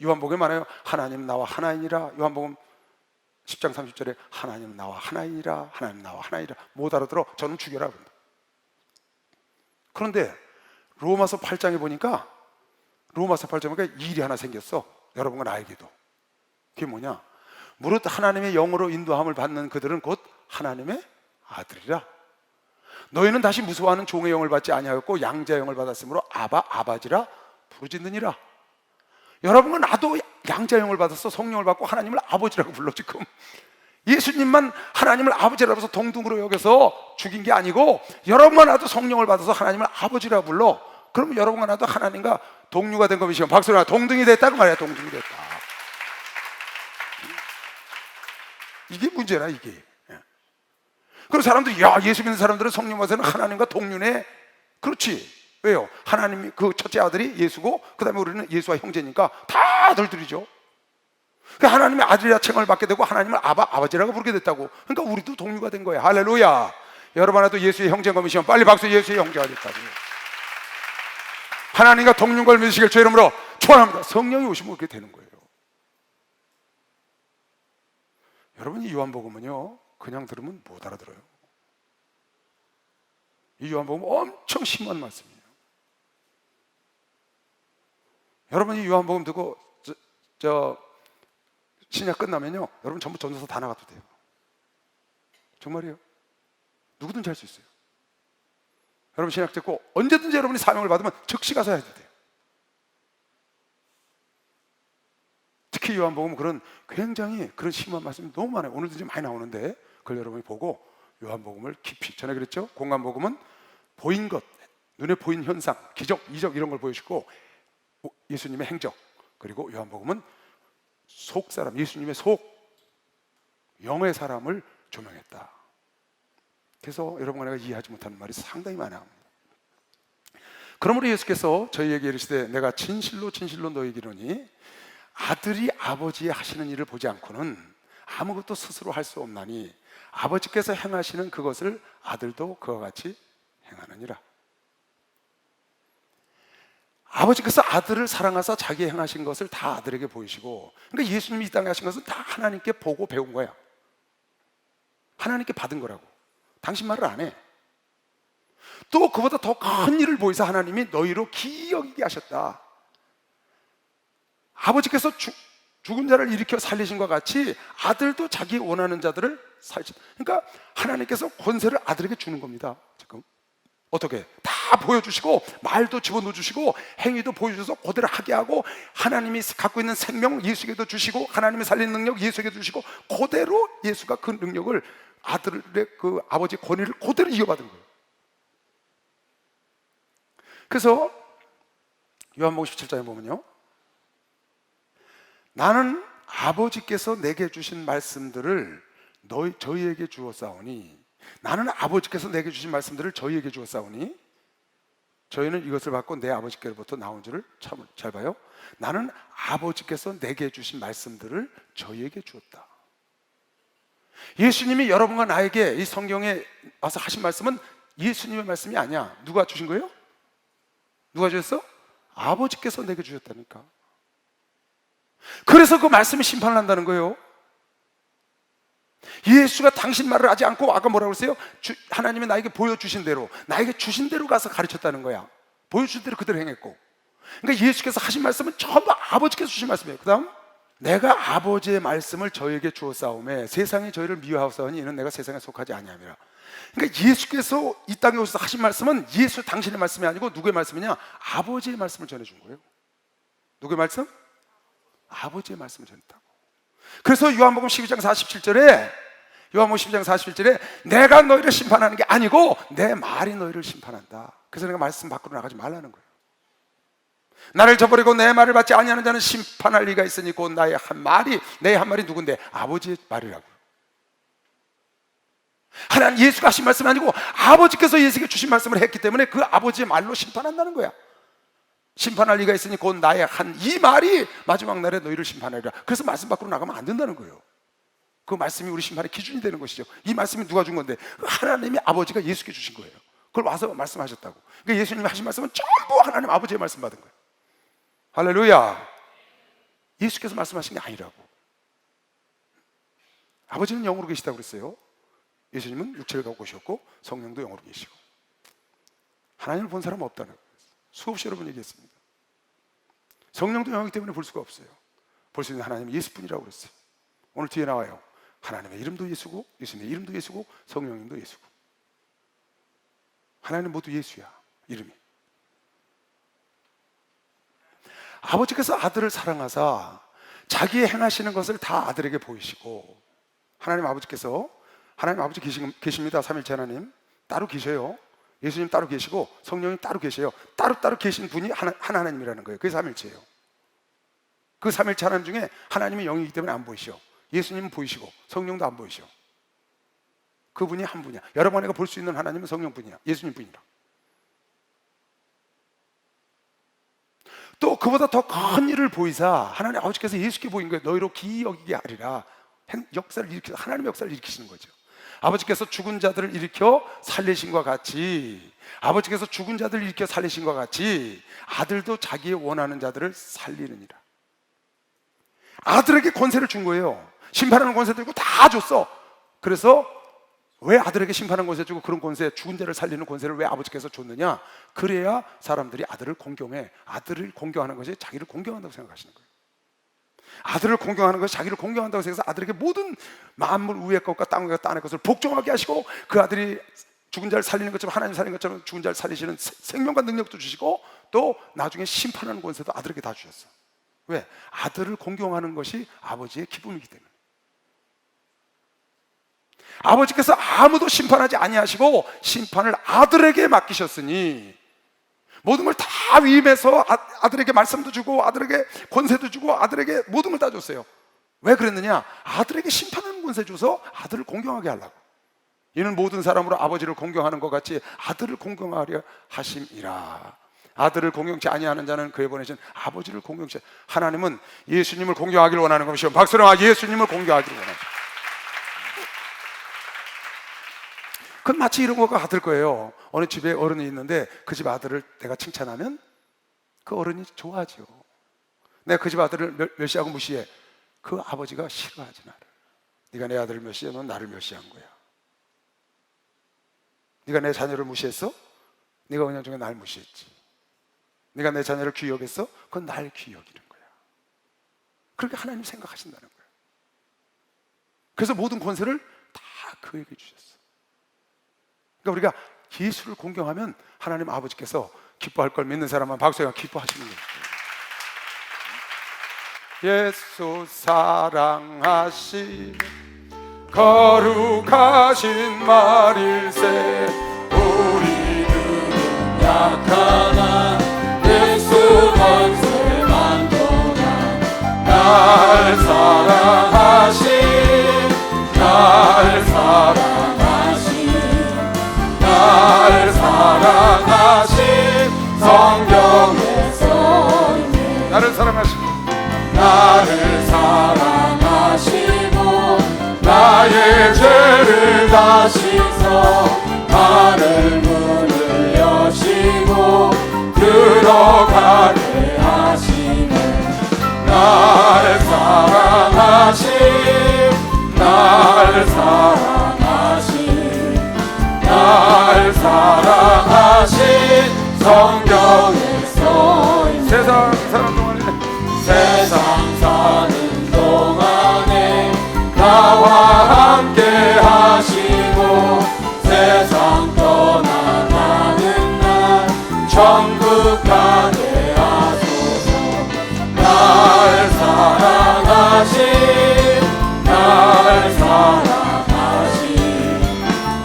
A: 요한복음에 많아요. 하나님 나와 하나이니라. 요한복음 10장 30절에 하나님 나와 하나이니라, 하나님 나와 하나이니라. 못 알아들어 저는 죽여라 그런다. 그런데 로마서 8장에 보니까 일이 하나 생겼어. 여러분은 알게도. 그게 뭐냐? 무릇 하나님의 영으로 인도함을 받는 그들은 곧 하나님의 아들이라. 너희는 다시 무서워하는 종의 영을 받지 아니하였고 양자의 영을 받았으므로 아바지라 부르짖느니라. 여러분은 나도 양자의 영을 받았어. 성령을 받고 하나님을 아버지라고 불러. 지금 예수님만 하나님을 아버지라고 해서 동등으로 여겨서 죽인 게 아니고 여러분과 나도 성령을 받아서 하나님을 아버지라고 불러. 그럼 여러분과 나도 하나님과 동류가 된 것이죠. 박수나 동등이 됐다고 말이야. 동등이 됐다. 이게 문제라 이게. 그리고 사람들이 야 예수 믿는 사람들은 성령 받아서는 하나님과 동류네. 그렇지. 왜요? 하나님이 그 첫째 아들이 예수고 그 다음에 우리는 예수와 형제니까 다 아들들이죠. 하나님의 아들이라 칭을 받게 되고 하나님을 아버지라고 부르게 됐다고. 그러니까 우리도 동류가 된 거야. 할렐루야. 여러분 하나도 예수의 형제가 믿으시면 빨리 박수. 예수의 형제가 됐다고. 하나님과 동류를 믿으시길 주의 이름으로 축원합니다. 성령이 오시면 그렇게 되는 거예요. 여러분 이 요한복음은요 그냥 들으면 못 알아들어요. 이 요한복음 엄청 심한 말씀이에요. 여러분 이 요한복음 듣고 신약 끝나면요 여러분 전부 전도서 다 나가도 돼요. 정말이에요. 누구든지 할 수 있어요. 여러분 신약 듣고 언제든지 여러분이 사명을 받으면 즉시 가서 해야 돼요. 특히 요한복음 그런 굉장히 그런 심한 말씀이 너무 많아요. 오늘도 좀 많이 나오는데 그걸 여러분이 보고 요한복음을 깊이, 전에 그랬죠? 공간복음은 보인 것, 눈에 보인 현상, 기적, 이적 이런 걸 보여주고 예수님의 행적, 그리고 요한복음은 속 사람, 예수님의 속, 영의 사람을 조명했다. 그래서 여러분과 내가 이해하지 못하는 말이 상당히 많아요. 그러므로 예수께서 저희에게 이르시되 내가 진실로 진실로 너희에게 이르노니 아들이 아버지의 하시는 일을 보지 않고는 아무것도 스스로 할 수 없나니 아버지께서 행하시는 그것을 아들도 그와 같이 행하느니라. 아버지께서 아들을 사랑하사 자기 행하신 것을 다 아들에게 보이시고, 그러니까 예수님이 이 땅에 하신 것은 다 하나님께 보고 배운 거야. 하나님께 받은 거라고. 당신 말을 안 해. 또 그보다 더 큰 일을 보이사 하나님이 너희로 기이 여기게 하셨다. 아버지께서 죽은 자를 일으켜 살리신 것 같이 아들도 자기 원하는 자들을 살리신. 그러니까 하나님께서 권세를 아들에게 주는 겁니다. 지금 어떻게 다 보여주시고 말도 집어넣어 주시고 행위도 보여주셔서 그대로 하게 하고, 하나님이 갖고 있는 생명 예수에게도 주시고 하나님이 살리는 능력 예수에게도 주시고, 그대로 예수가 그 능력을 아들의 그 아버지 권위를 그대로 이어받은 거예요. 그래서 요한복음 17장에 보면요, 나는 아버지께서 내게 주신 말씀들을 저희에게 주었사오니, 나는 아버지께서 내게 주신 말씀들을 저희에게 주었사오니 저희는 이것을 받고 내 아버지께로부터 나온 줄을 참 잘 봐요. 나는 아버지께서 내게 주신 말씀들을 저희에게 주었다. 예수님이 여러분과 나에게 이 성경에 와서 하신 말씀은 예수님의 말씀이 아니야. 누가 주신 거예요? 누가 주셨어? 아버지께서 내게 주셨다니까. 그래서 그 말씀이 심판을 한다는 거예요. 예수가 당신 말을 하지 않고 아까 뭐라고 그랬어요? 하나님이 나에게 보여주신 대로, 나에게 주신 대로 가서 가르쳤다는 거야. 보여주신 대로 그대로 행했고. 그러니까 예수께서 하신 말씀은 전부 아버지께서 주신 말씀이에요. 그 다음, 내가 아버지의 말씀을 저에게 주었사오매 세상이 저희를 미워하사오니 이는 내가 세상에 속하지 아니함이라. 그러니까 예수께서 이 땅에 오셔서 하신 말씀은 예수 당신의 말씀이 아니고 누구의 말씀이냐? 아버지의 말씀을 전해준 거예요. 누구의 말씀? 아버지의 말씀을 전했다고. 그래서 요한복음 12장 47절에 내가 너희를 심판하는 게 아니고 내 말이 너희를 심판한다. 그래서 내가 말씀 밖으로 나가지 말라는 거예요. 나를 저버리고 내 말을 받지 아니하는 자는 심판할 리가 있으니 곧 나의 한 말이, 내 한 말이 누군데? 아버지의 말이라고요. 하나님 예수가 하신 말씀이 아니고 아버지께서 예수에게 주신 말씀을 했기 때문에 그 아버지의 말로 심판한다는 거야. 심판할 리가 있으니 곧 나의 한 이 말이 마지막 날에 너희를 심판하리라. 그래서 말씀 밖으로 나가면 안 된다는 거예요. 그 말씀이 우리 심판의 기준이 되는 것이죠. 이 말씀이 누가 준 건데? 하나님이 아버지가 예수께 주신 거예요. 그걸 와서 말씀하셨다고. 그러니까 예수님이 하신 말씀은 전부 하나님 아버지의 말씀 받은 거예요. 할렐루야. 예수께서 말씀하신 게 아니라고. 아버지는 영으로 계시다고 그랬어요. 예수님은 육체를 갖고 오셨고 성령도 영으로 계시고. 하나님을 본 사람은 없다는 거예요. 수없이 여러 번 얘기했습니다. 성령도 영이기 때문에 볼 수가 없어요. 볼 수 있는 하나님은 예수뿐이라고 그랬어요. 오늘 뒤에 나와요. 하나님의 이름도 예수고 예수님의 이름도 예수고 성령님도 예수고. 하나님 모두 예수야. 이름이. 아버지께서 아들을 사랑하사 자기의 행하시는 것을 다 아들에게 보이시고, 하나님 아버지께서, 하나님 아버지 계십니다. 삼일체 하나님 따로 계셔요. 예수님 따로 계시고 성령님 따로 계셔요. 따로 계신 분이 하나님이라는 거예요. 그게 삼일체예요. 그 삼일체 하나님 중에 하나님이 영이기 때문에 안 보이셔. 예수님은 보이시고 성령도 안 보이셔. 그분이 한 분이야. 여러분 내가 볼 수 있는 하나님은 성령뿐이야. 예수님뿐이라. 또 그보다 더 큰 일을 보이사 하나님 아버지께서 예수께 보인 거예요. 너희로 기이 여기게 하리라. 역사를 일으켜, 하나님의 역사를 일으키시는 거죠. 아버지께서 죽은 자들을 일으켜 살리신 것 같이, 아버지께서 죽은 자들을 일으켜 살리신 것 같이 아들도 자기의 원하는 자들을 살리느니라. 아들에게 권세를 준 거예요. 심판하는 권세도 있고 다 줬어. 그래서 왜 아들에게 심판하는 권세 주고 그런 권세, 죽은 자를 살리는 권세를 왜 아버지께서 줬느냐? 그래야 사람들이 아들을 공경해. 아들을 공경하는 것이 자기를 공경한다고 생각하시는 거예요. 아들을 공경하는 것이 자기를 공경한다고 생각해서 아들에게 모든 만물 위의 것과 땅 위의 땅의 것을 복종하게 하시고, 그 아들이 죽은 자를 살리는 것처럼 하나님 살리는 것처럼 죽은 자를 살리시는 생명과 능력도 주시고, 또 나중에 심판하는 권세도 아들에게 다 주셨어. 왜? 아들을 공경하는 것이 아버지의 기쁨이기 때문에. 아버지께서 아무도 심판하지 아니하시고 심판을 아들에게 맡기셨으니 모든 걸 다 위임해서 아들에게 말씀도 주고 아들에게 권세도 주고 아들에게 모든 걸 다 줬어요. 왜 그랬느냐? 아들에게 심판하는 권세 줘서 아들을 공경하게 하려고. 이는 모든 사람으로 아버지를 공경하는 것 같이 아들을 공경하려 하심이라. 아들을 공경치 아니하는 자는 그에 보내신 아버지를 공경치. 하나님은 예수님을 공경하기를 원하는 것이요, 박수령 예수님을 공경하기를 원하죠. 그건 마치 이런 것과 같을 거예요. 어느 집에 어른이 있는데 그 집 아들을 내가 칭찬하면 그 어른이 좋아하죠. 내가 그 집 아들을 멸시하고 무시해, 그 아버지가 싫어하지. 나를. 네가 내 아들을 멸시해, 넌 나를 멸시한 거야. 네가 내 자녀를 무시했어? 네가 은연 중에 날 무시했지. 네가 내 자녀를 귀여겼어? 그건 날 귀여기는 거야. 그렇게 하나님 생각하신다는 거예요. 그래서 모든 권세를 다 그에게 주셨어. 그러니까 우리가 예수를 공경하면 하나님 아버지께서 기뻐할 걸 믿는 사람은 박수가 기뻐하시는 거예요. 예수 사랑하시는 거룩하신 말일세. 우리는 약하나 예수 권세만 도나. 날 사랑하신, 날 사랑하신, 날 사랑하신 성경에서 나를 사랑하시고 나를 사랑하시고 나의 죄를 다 씻어 나를 문을 여시고 들어가게 하시네. 날 사랑하신, 날 사랑하신, 날 사랑하신 성경에 써있네. 세상 사는 동안에, 세상 사는 동안에 나와 함께 하시고 세상 떠나가는 날 천국 가게 하소서. 날 사랑하신, 날 사랑하신,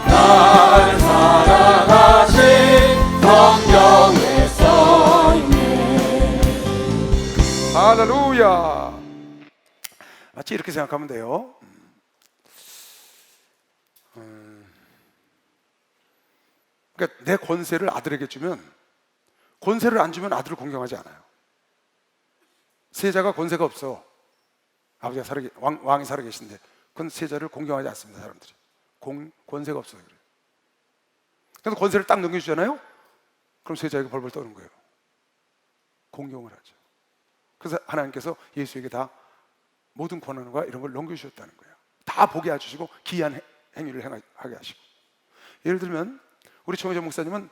A: 날 사랑하신 성경에 써있네. 할렐루야. 마치 이렇게 생각하면 돼요. 그러니까 내 권세를 아들에게 주면, 권세를 안 주면 아들을 공경하지 않아요. 세자가 권세가 없어. 아버지가 왕이 살아계신데 그건 세자를 공경하지 않습니다. 사람들이 권세가 없어요. 그래요. 그래서 권세를 딱 넘겨주잖아요. 그럼 세자에게 벌벌 떠는 거예요. 공경을 하죠. 그래서 하나님께서 예수에게 다 모든 권한과 이런 걸 넘겨주셨다는 거예요. 다 보게 해주시고 기이한 행위를 하게 하시고. 예를 들면 우리 정혜정 목사님은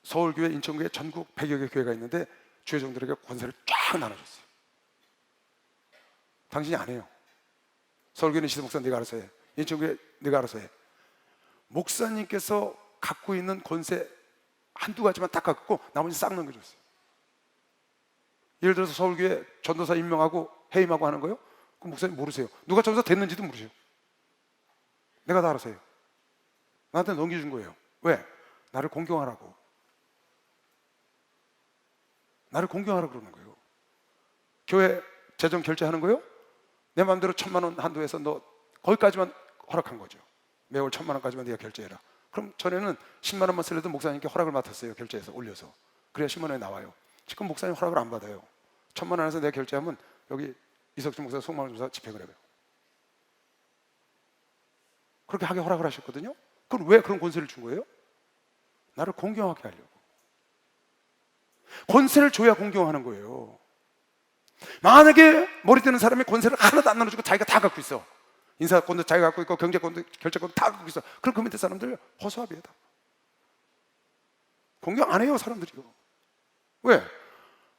A: 서울교회, 인천교회, 전국 100여 개 교회가 있는데 주회종들에게 권세를 쫙 나눠줬어요. 당신이 안 해요. 서울교회는 시대 목사 네가 알아서 해. 인천교회 네가 알아서 해. 목사님께서 갖고 있는 권세 한두 가지만 딱 갖고 나머지 싹 넘겨줬어요. 예를 들어서 서울교회 전도사 임명하고 해임하고 하는 거요? 그럼 목사님 모르세요. 누가 전도사 됐는지도 모르세요. 내가 다 알아서 해요. 나한테 넘겨준 거예요. 왜? 나를 공경하라고. 나를 공경하라고 그러는 거예요. 교회 재정 결제하는 거요? 내 마음대로 1,000만 원 한도에서 너 거기까지만 허락한 거죠. 매월 1,000만 원까지만 네가 결제해라. 그럼 전에는 10만 원만 쓰려도 목사님께 허락을 맡았어요. 결제해서 올려서. 그래야 10만 원이 나와요. 지금 목사님 허락을 안 받아요. 1,000만 원에서 내가 결제하면 여기 이석준 목사, 송만원 목사 집행을 해요. 그렇게 하게 허락을 하셨거든요. 그럼 왜 그런 권세를 준 거예요? 나를 공경하게 하려고. 권세를 줘야 공경하는 거예요. 만약에 머리 뜨는 사람이 권세를 하나도 안 나눠주고 자기가 다 갖고 있어. 인사권도 자기가 갖고 있고 경제권도 결제권도 다 갖고 있어. 그럼 그 밑에 사람들 허수아비야. 공경 안 해요 사람들이요. 왜?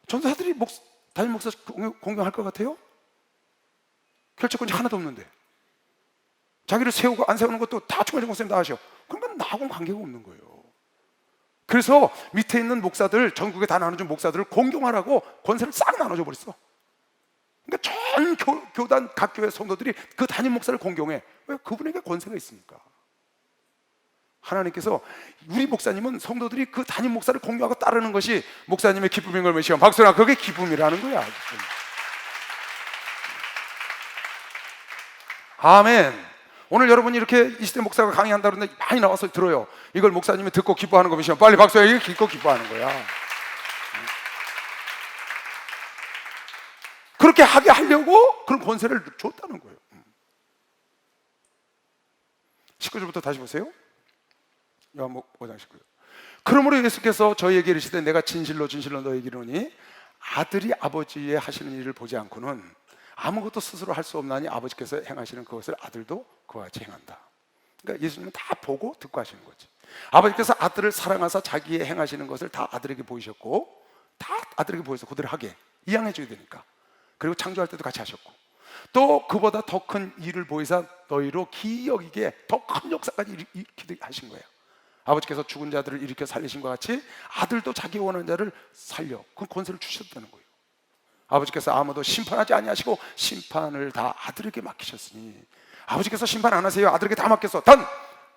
A: 전도사들이 담임 목사 공경할 것 같아요? 결제권이 하나도 없는데 자기를 세우고 안 세우는 것도 다 총회장 목사님 다 하셔. 그러면 나하고는 관계가 없는 거예요. 그래서 밑에 있는 목사들, 전국에 다 나눠준 목사들을 공경하라고 권세를 싹 나눠줘 버렸어. 그러니까 전 교단 각 교회 성도들이 그 담임 목사를 공경해. 왜? 그분에게 권세가 있으니까. 하나님께서 우리 목사님은 성도들이 그 담임 목사를 공경하고 따르는 것이 목사님의 기쁨인 걸 메시면 박수나 그게 기쁨이라는 거야. 아멘. 오늘 여러분이 이렇게 이 시대 목사가 강의한다 그러는데 많이 나와서 들어요. 이걸 목사님이 듣고 기뻐하는 거 보시면 빨리 박수야. 이게 듣고 기뻐하는 거야. 그렇게 하게 하려고 그런 권세를 줬다는 거예요. 19절부터 다시 보세요. 요한복음 5장 19절. 그러므로 예수께서 저희에게 이르시되 내가 진실로 진실로 너희에게 이르노니 아들이 아버지의 하시는 일을 보지 않고는 아무것도 스스로 할 수 없나니 아버지께서 행하시는 그것을 아들도 그와 같이 행한다. 그러니까 예수님은 다 보고 듣고 하시는 거지. 아버지께서 아들을 사랑하사 자기의 행하시는 것을 다 아들에게 보이셨고, 다 아들에게 보여서 그대로 하게 이양해줘야 되니까. 그리고 창조할 때도 같이 하셨고, 또 그보다 더 큰 일을 보이사 너희로 기여기게 더 큰 역사까지 일으키게 하신 거예요. 아버지께서 죽은 자들을 일으켜 살리신 것 같이 아들도 자기 원하는 자를 살려 그 권세를 주셨다는 거예요. 아버지께서 아무도 심판하지 아니하시고 심판을 다 아들에게 맡기셨으니, 아버지께서 심판 안 하세요. 아들에게 다 맡겼어. 단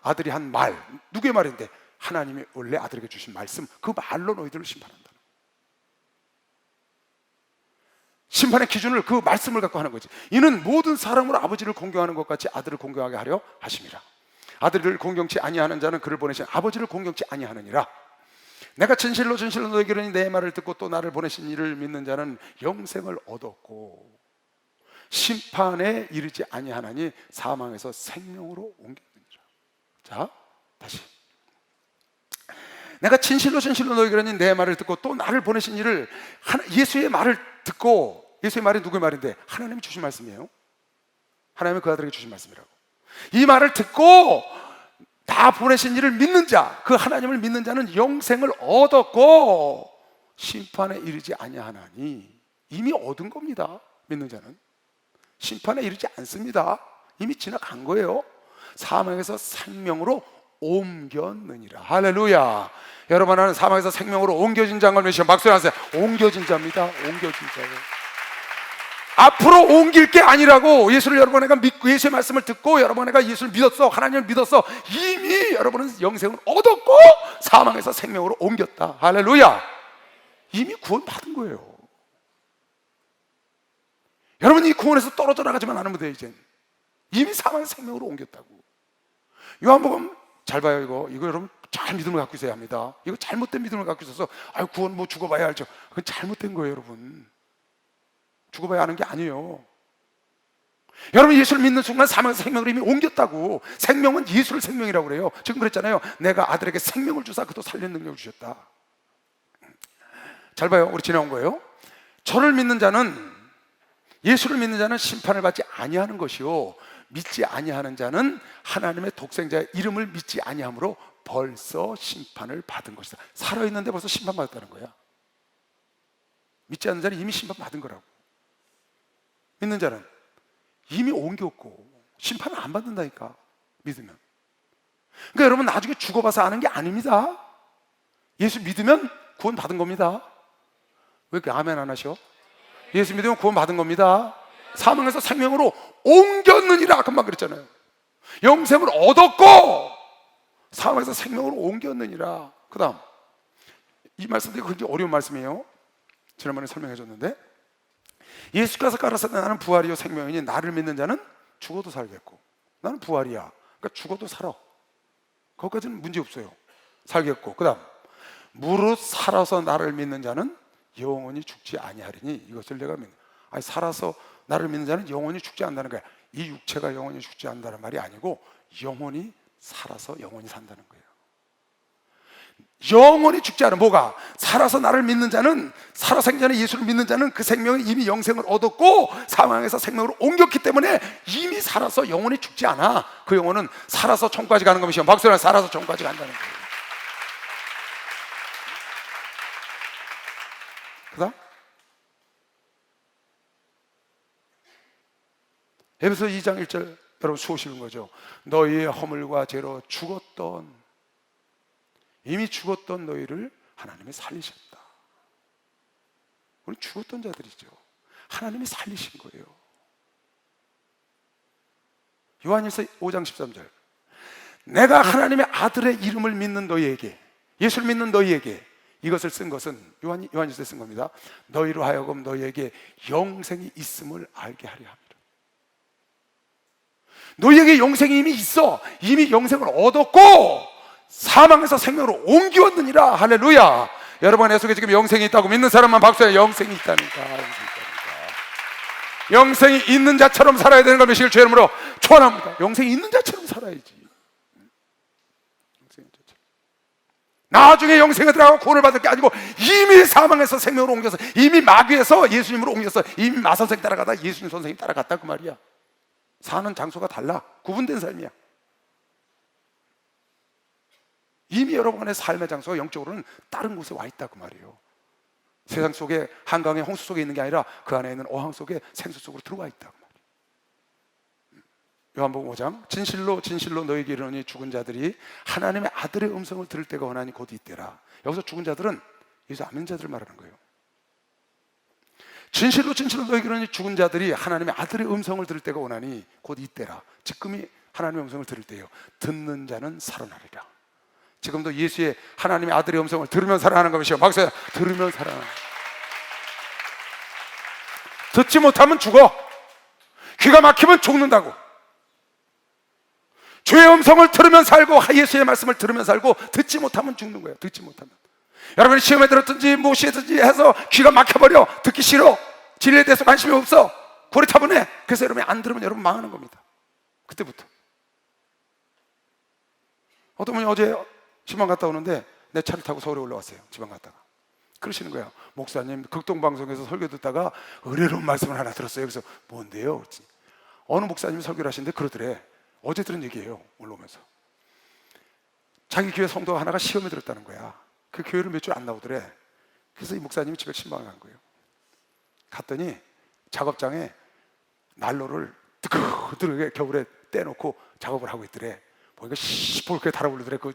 A: 아들이 한 말, 누구의 말인데? 하나님이 원래 아들에게 주신 말씀, 그 말로 너희들을 심판한다. 심판의 기준을 그 말씀을 갖고 하는 거지. 이는 모든 사람으로 아버지를 공경하는 것 같이 아들을 공경하게 하려 하심이라. 아들을 공경치 아니하는 자는 그를 보내신 아버지를 공경치 아니하느니라. 내가 진실로 진실로 너희에게 이르노니 내 말을 듣고 또 나를 보내신 이를 믿는 자는 영생을 얻었고 심판에 이르지 아니하나니 사망에서 생명으로 옮겼느니라. 자, 다시. 내가 진실로 진실로 너희에게 이르노니 내 말을 듣고 또 나를 보내신 이를, 예수의 말을 듣고, 예수의 말이 누구의 말인데? 하나님이 주신 말씀이에요. 하나님이 그 아들에게 주신 말씀이라고. 이 말을 듣고 다 보내신 이를 믿는 자, 그 하나님을 믿는 자는 영생을 얻었고 심판에 이르지 아니하나니. 이미 얻은 겁니다. 믿는 자는 심판에 이르지 않습니다. 이미 지나간 거예요. 사망에서 생명으로 옮겼느니라. 할렐루야. 여러분, 하나는 사망에서 생명으로 옮겨진 자인 걸 메시면 박수 하세요. 옮겨진 자입니다. 옮겨진 자예요. 앞으로 옮길 게 아니라고. 예수를 여러분에게 믿고 예수의 말씀을 듣고 여러분에게 예수를 믿었어, 하나님을 믿었어. 이미 여러분은 영생을 얻었고 사망에서 생명으로 옮겼다. 할렐루야. 이미 구원 받은 거예요. 여러분이 구원에서 떨어져 나가지만 않으면 돼요. 이젠 이미 사망에서 생명으로 옮겼다고. 요한복음 잘 봐요. 이거 여러분 잘 믿음을 갖고 있어야 합니다. 이거 잘못된 믿음을 갖고 있어서 구원 뭐 죽어봐야 알죠. 그건 잘못된 거예요. 여러분, 죽어봐야 하는 게 아니에요. 여러분, 예수를 믿는 순간 사망에서 생명을 이미 옮겼다고. 생명은 예수를 생명이라고 그래요. 지금 그랬잖아요. 내가 아들에게 생명을 주사 그도 살리는 능력을 주셨다. 잘 봐요. 우리 지나온 거예요. 저를 믿는 자는, 예수를 믿는 자는 심판을 받지 아니하는 것이요 믿지 아니하는 자는 하나님의 독생자의 이름을 믿지 아니함으로 벌써 심판을 받은 것이다. 살아있는데 벌써 심판받았다는 거야. 믿지 않는 자는 이미 심판받은 거라고. 믿는 자는 이미 옮겼고 심판을 안 받는다니까, 믿으면. 그러니까 여러분, 나중에 죽어봐서 아는 게 아닙니다. 예수 믿으면 구원 받은 겁니다. 왜 이렇게 아멘 안 하셔? 예수 믿으면 구원 받은 겁니다. 사망에서 생명으로 옮겼느니라 금방 그랬잖아요. 영생을 얻었고 사망에서 생명으로 옮겼느니라. 그 다음 이 말씀도 굉장히 어려운 말씀이에요. 지난번에 설명해 줬는데, 예수께서 가라사대 나는 부활이요 생명이니 나를 믿는 자는 죽어도 살겠고. 나는 부활이야. 그러니까 죽어도 살아. 거기까지는 문제 없어요. 살겠고. 그 다음 무릇 살아서 나를 믿는 자는 영원히 죽지 아니하리니 이것을 내가 믿는. 아니, 살아서 나를 믿는 자는 영원히 죽지 않는다는 거야. 이 육체가 영원히 죽지 않는다는 말이 아니고 영원히 살아서 영원히 산다는 거예요. 영원히 죽지 않은, 뭐가? 살아서 나를 믿는 자는, 살아 생전에 예수를 믿는 자는 그 생명이 이미 영생을 얻었고 사망에서 생명으로 옮겼기 때문에 이미 살아서 영원히 죽지 않아. 그 영혼은 살아서 천국까지 가는 것이요. 박수나 살아서 천국까지 간다는 거예요. 그 다음 에베소 2장 1절 여러분 수호시는 거죠. 너희의 허물과 죄로 죽었던, 이미 죽었던 너희를 하나님이 살리셨다. 우리 죽었던 자들이죠. 하나님이 살리신 거예요. 요한일서 5장 13절, 내가 하나님의 아들의 이름을 믿는 너희에게, 예수를 믿는 너희에게 이것을 쓴 것은 요한일서에 쓴 겁니다. 너희로 하여금 너희에게 영생이 있음을 알게 하려 합니다. 너희에게 영생이 이미 있어. 이미 영생을 얻었고 사망에서 생명으로 옮기었느니라. 할렐루야. 여러분 내 속에 지금 영생이 있다고 믿는 사람만 박수해. 영생이 있다니까. 영생이 있는 자처럼 살아야 되는 걸 메시기를 주의 이름으로 축원합니다. 영생이 있는 자처럼 살아야지. 나중에 영생에 들어가고 구원을 받을 게 아니고 이미 사망에서 생명으로 옮겨서, 이미 마귀에서 예수님으로 옮겨서, 이미 마선생 따라가다 예수님 선생님 따라갔다 그 말이야. 사는 장소가 달라. 구분된 삶이야. 이미 여러분의 삶의 장소가 영적으로는 다른 곳에 와 있다 그 말이에요. 세상 속에 한강의 홍수 속에 있는 게 아니라 그 안에 있는 어항 속에 생수 속으로 들어와 있다 그 말이에요. 요한복음 5장, 진실로 진실로 너희에게 이르노니 죽은 자들이 하나님의 아들의 음성을 들을 때가 오나니 곧 이때라. 여기서 죽은 자들은 예수 안 믿는 자들을 말하는 거예요. 진실로 진실로 너희에게 이르노니 죽은 자들이 하나님의 아들의 음성을 들을 때가 오나니 곧 이때라. 지금이 하나님의 음성을 들을 때예요. 듣는 자는 살아나리라. 지금도 예수의 하나님의 아들의 음성을 들으면 살아나는 것이요. 박수야. 들으면 살아나. 듣지 못하면 죽어. 귀가 막히면 죽는다고. 주의 음성을 들으면 살고 예수의 말씀을 들으면 살고, 듣지 못하면 죽는 거예요. 듣지 못하면. 여러분이 시험에 들었든지 무엇이든지 해서 귀가 막혀버려. 듣기 싫어. 진리에 대해서 관심이 없어. 고리타분해. 그래서 여러분이 안 들으면 여러분 망하는 겁니다. 그때부터. 어떤 분이 어제 지방 갔다 오는데 내 차를 타고 서울에 올라왔어요. 지방 갔다가 그러시는 거예요. 목사님, 극동방송에서 설교 듣다가 은혜로운 말씀을 하나 들었어요. 그래서 뭔데요? 그랬더니 어느 목사님이 설교를 하시는데 그러더래. 어제 들은 얘기예요. 올라오면서 자기 교회 성도 하나가 시험에 들었다는 거야. 그 교회를 몇 주 안 나오더래. 그래서 이 목사님이 집에 신방을 간 거예요. 갔더니 작업장에 난로를 뜨끈뜨끈하게 겨울에 떼놓고 작업을 하고 있더래. 보니까 시뻘겋게 달아오르더래. 그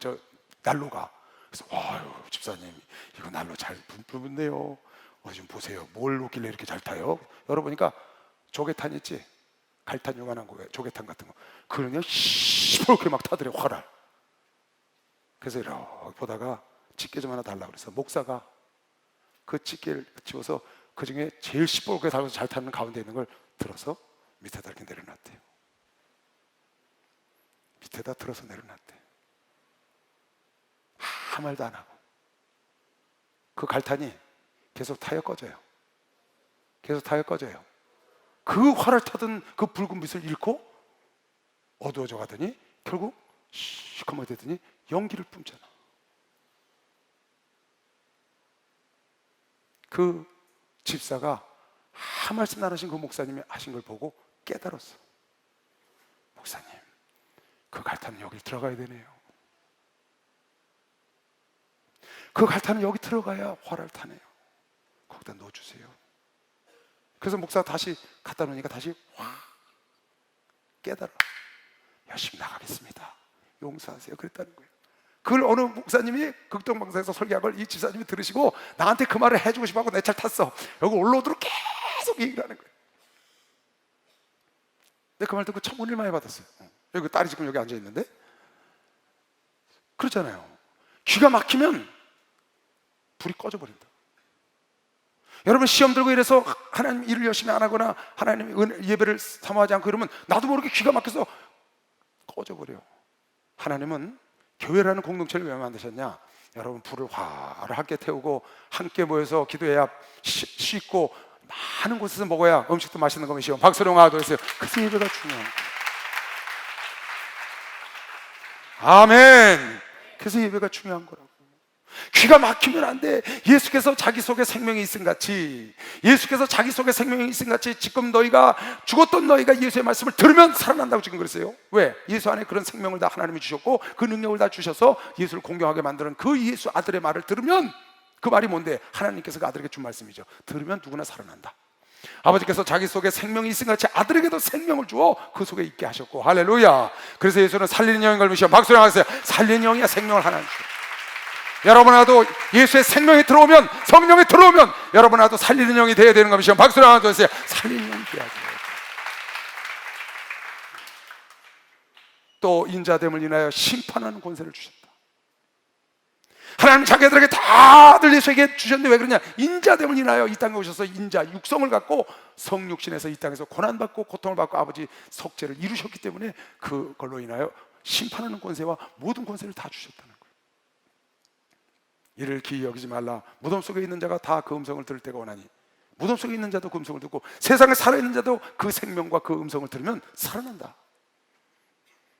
A: 난로가. 그래서 아유 집사님 이거 난로 잘 부는데요. 어디 좀 보세요. 뭘 놓길래 이렇게 잘 타요? 열어보니까 조개탄 있지? 갈탄 요만한 거예요. 조개탄 같은 거. 그러냐 시뻘겋게 막 타더래. 화를. 그래서 이렇게 보다가 집게 좀 하나 달라고 그래서 목사가 그 집게를 집어서 그 중에 제일 시뻘겋게 달아서 잘 타는 가운데 있는 걸 들어서 밑에다 이렇게 내려놨대요. 밑에다 들어서 내려놨대. 아무 말도 안 하고 그 갈탄이 계속 타여 꺼져요. 계속 타여 꺼져요. 그 활을 타던 그 붉은 빛을 잃고 어두워져 가더니 결국 시커멓게 되더니 연기를 뿜잖아. 그 집사가 한 말씀 안 하신 그 목사님이 하신 걸 보고 깨달았어. 목사님, 그 갈탄은 여기 들어가야 되네요. 그 갈탄은 여기 들어가야 활을 타네요. 거기다 넣어주세요. 그래서 목사가 다시 갖다 놓으니까 다시 확 깨달아. 열심히 나가겠습니다. 용서하세요. 그랬다는 거예요. 그걸 어느 목사님이 극동방송에서 설교한 걸 이 집사님이 들으시고 나한테 그 말을 해주고 싶어하고 내 차를 탔어. 여기 올라오도록 계속 얘기를 하는 거예요. 내가 그 말 듣고 참 은혜를 많이 받았어요. 여기 딸이 지금 여기 앉아 있는데 그렇잖아요. 귀가 막히면 불이 꺼져버린다. 여러분 시험 들고 이래서 하나님 일을 열심히 안 하거나 하나님 예배를 사모하지 않고 이러면 나도 모르게 귀가 막혀서 꺼져버려. 하나님은 교회라는 공동체를 왜 만드셨냐? 여러분 불을 화려하게 태우고 함께 모여서 기도해야 씻고 많은 곳에서 먹어야 음식도 맛있는 것이요. 박수로 하도록 그래서 예배가 중요한 거예요. 아멘. 그래서 예배가 중요한 거라고. 귀가 막히면 안 돼. 예수께서 자기 속에 생명이 있음 같이, 예수께서 자기 속에 생명이 있음 같이 지금 너희가 죽었던 너희가 예수의 말씀을 들으면 살아난다고 지금 그랬어요. 왜? 예수 안에 그런 생명을 다 하나님이 주셨고 그 능력을 다 주셔서 예수를 공경하게 만드는 그 예수 아들의 말을 들으면, 그 말이 뭔데? 하나님께서 그 아들에게 준 말씀이죠. 들으면 누구나 살아난다. 아버지께서 자기 속에 생명이 있음 같이 아들에게도 생명을 주어 그 속에 있게 하셨고, 할렐루야. 그래서 예수는 살리는 영인 걸 믿으시오. 박수를 하세요. 살리는 영이야. 생명을 하나님 주셔. 여러분 안에도 예수의 생명이 들어오면, 성령이 들어오면 여러분 안에도 살리는 영이 되어야 되는 것이죠. 박수를 하나 더 주세요. 살리는 영이 되어야 돼요. 또 인자됨을 인하여 심판하는 권세를 주셨다. 하나님 자기들에게 다들 예수에게 주셨는데 왜 그러냐? 인자됨을 인하여 이 땅에 오셔서 인자, 육성을 갖고 성육신에서 이 땅에서 고난받고 고통을 받고 아버지 속죄를 이루셨기 때문에 그걸로 인하여 심판하는 권세와 모든 권세를 다 주셨다는 거예요. 이를 기이 여기지 말라. 무덤 속에 있는 자가 다 그 음성을 들을 때가 오나니, 무덤 속에 있는 자도 그 음성을 듣고 세상에 살아있는 자도 그 생명과 그 음성을 들으면 살아난다.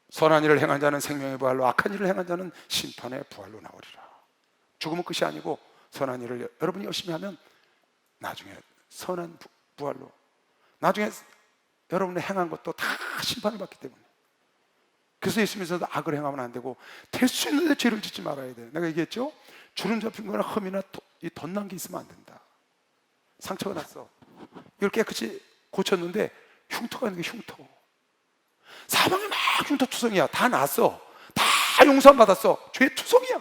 A: 선한 일을 행한 자는 생명의 부활로, 악한 일을 행한 자는 심판의 부활로 나오리라. 죽음은 끝이 아니고 선한 일을 여러분이 열심히 하면 나중에 선한 부활로, 나중에 여러분이 행한 것도 다 심판을 받기 때문에. 그래서 예수님께서도 악을 행하면 안 되고 될 수 있는데 죄를 짓지 말아야 돼. 내가 얘기했죠? 주름 잡힌 거나 흠이나 이 덧난 게 있으면 안 된다. 상처가 났어, 이걸 깨끗이 고쳤는데 흉터가 있는 게 흉터, 사방에 막 흉터투성이야. 다 났어, 다 용서안 받았어, 죄 투성이야.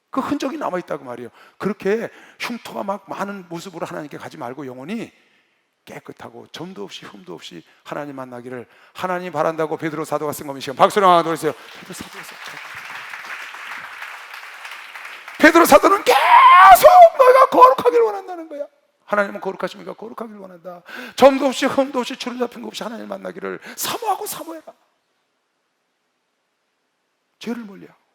A: 그 흔적이 남아있다고 말이에요. 그렇게 흉터가 막 많은 모습으로 하나님께 가지 말고 영혼이 깨끗하고 점도 없이 흠도 없이 하나님 만나기를 하나님 바란다고 베드로 사도가 쓴 겁니다. 박수를 하나 드리세요. 베드로 사도가 썼죠. 베드로 사도는 계속 너희가 거룩하기를 원한다는 거야. 하나님은 거룩하시니까 거룩하기를 원한다. 점도 없이 흠도 없이 주름 잡힌 것 없이 하나님 만나기를 사모하고 사모해라. 죄를 멀리하고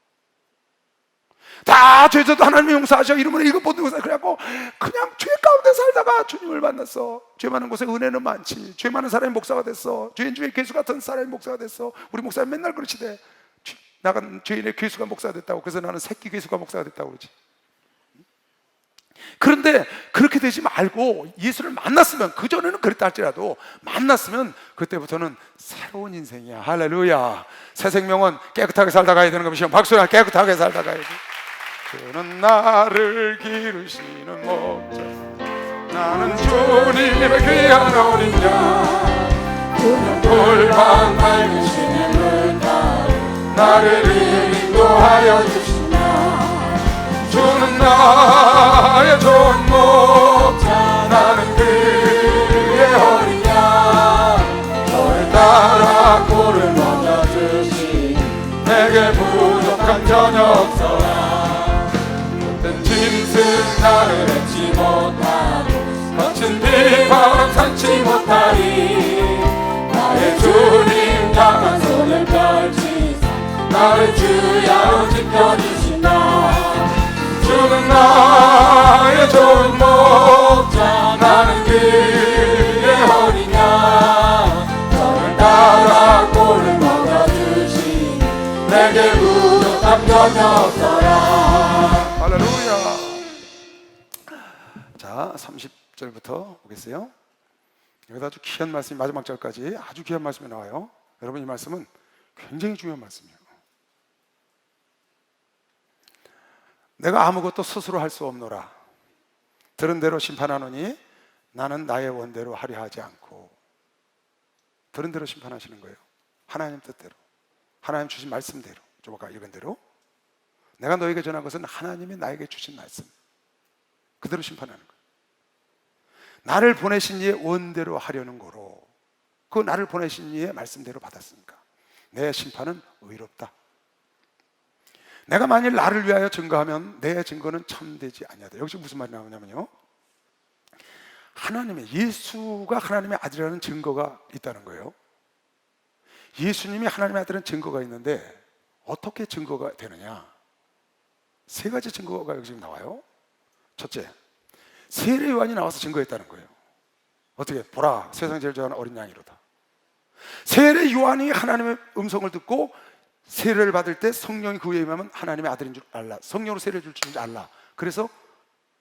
A: 다 죄져도 하나님이 용서하셔. 이러면 이것 보는 것을 그래갖고 그냥 죄 가운데 살다가 주님을 만났어. 죄 많은 곳에 은혜는 많지. 죄 많은 사람이 목사가 됐어. 죄인 중에 괴수 같은 사람이 목사가 됐어. 우리 목사님 맨날 그러시대. 나간 죄인의 괴수가 목사가 됐다고. 그래서 나는 새끼 괴수가 목사가 됐다고 그러지. 그런데 그렇게 되지 말고 예수를 만났으면, 그전에는 그랬다 할지라도 만났으면 그때부터는 새로운 인생이야. 할렐루야. 새 생명은 깨끗하게 살다 가야 되는 것이요. 박수야. 깨끗하게 살다 가야지. 그는 나를 기르시는 목자, 나는 주님의 귀한 어린 양. 그는 골방 맑으시는 물가에 나를 인도하여 주시나. 주는 나의 좋은 목자, 나는 그의 어린 양. 너를 따라 꼴을 먹여주시, 내게 부족한 전혀 없어라. 짐승 나를 밟지 못하고 거친 비바람 삼지 못하리. 나의 주님 강한 손을 펼치사 나를 주야로 지켜주신다. 주는 나의 좋은 목자, 나는 그의 어린 양. 너를 따라 꼴을 먹여주시, 내게 부족함 전혀 없어라. 할렐루야. 자, 30절부터 보겠어요. 여기다 아주 귀한 말씀이 마지막 절까지 아주 귀한 말씀이 나와요. 여러분, 이 말씀은 굉장히 중요한 말씀이에요. 내가 아무것도 스스로 할 수 없노라. 들은 대로 심판하노니 나는 나의 원대로 하려 하지 않고. 들은 대로 심판하시는 거예요. 하나님 뜻대로, 하나님 주신 말씀대로, 좀 아까 읽은 대로 내가 너에게 전한 것은 하나님이 나에게 주신 말씀, 그대로 심판하는 거예요. 나를 보내신 이의 원대로 하려는 거로, 그 나를 보내신 이의 말씀대로 받았으니까 내 심판은 의롭다. 내가 만일 나를 위하여 증거하면 내 증거는 참되지 아니하다. 여기서 무슨 말이 나오냐면요, 하나님의, 예수가 하나님의 아들이라는 증거가 있다는 거예요. 예수님이 하나님의 아들은 증거가 있는데 어떻게 증거가 되느냐? 세 가지 증거가 여기 지금 나와요. 첫째, 세례 요한이 나와서 증거했다는 거예요. 어떻게? 보라, 세상 제일 좋아하는 어린 양이로다. 세례 요한이 하나님의 음성을 듣고 세례를 받을 때 성령이 그 위에 임하면 하나님의 아들인 줄 알라, 성령으로 세례를 줄 줄 알라. 그래서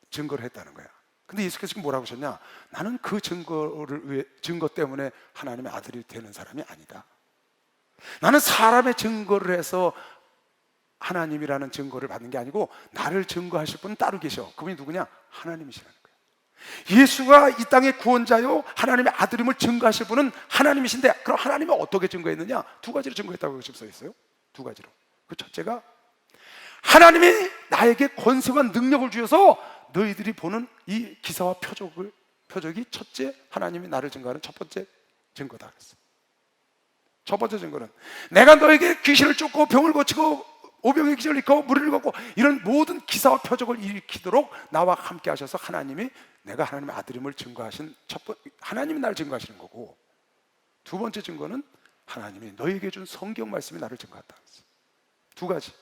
A: 증거를 했다는 거야. 근데 예수께서 지금 뭐라고 하셨냐? 나는 그 증거 때문에 하나님의 아들이 되는 사람이 아니다. 나는 사람의 증거를 해서 하나님이라는 증거를 받는 게 아니고 나를 증거하실 분은 따로 계셔. 그분이 누구냐? 하나님이시라는 거예요. 예수가 이 땅의 구원자요 하나님의 아들임을 증거하실 분은 하나님이신데, 그럼 하나님은 어떻게 증거했느냐? 두 가지로 증거했다고 지금 써 있어요. 두 가지로. 그 첫째가 하나님이 나에게 권세와 능력을 주셔서 너희들이 보는 이 기사와 표적이 첫째 하나님이 나를 증거하는 첫 번째 증거다 그랬어. 첫 번째 증거는 내가 너에게 귀신을 쫓고 병을 고치고 오병의 기적을 일으키고 무리를 걷고 이런 모든 기사와 표적을 일으키도록 나와 함께 하셔서 하나님이 내가 하나님의 아들임을 증거하신 하나님이 나를 증거하시는 거고, 두 번째 증거는 하나님이 너에게 준 성경 말씀이 나를 증거한다. 두 가지.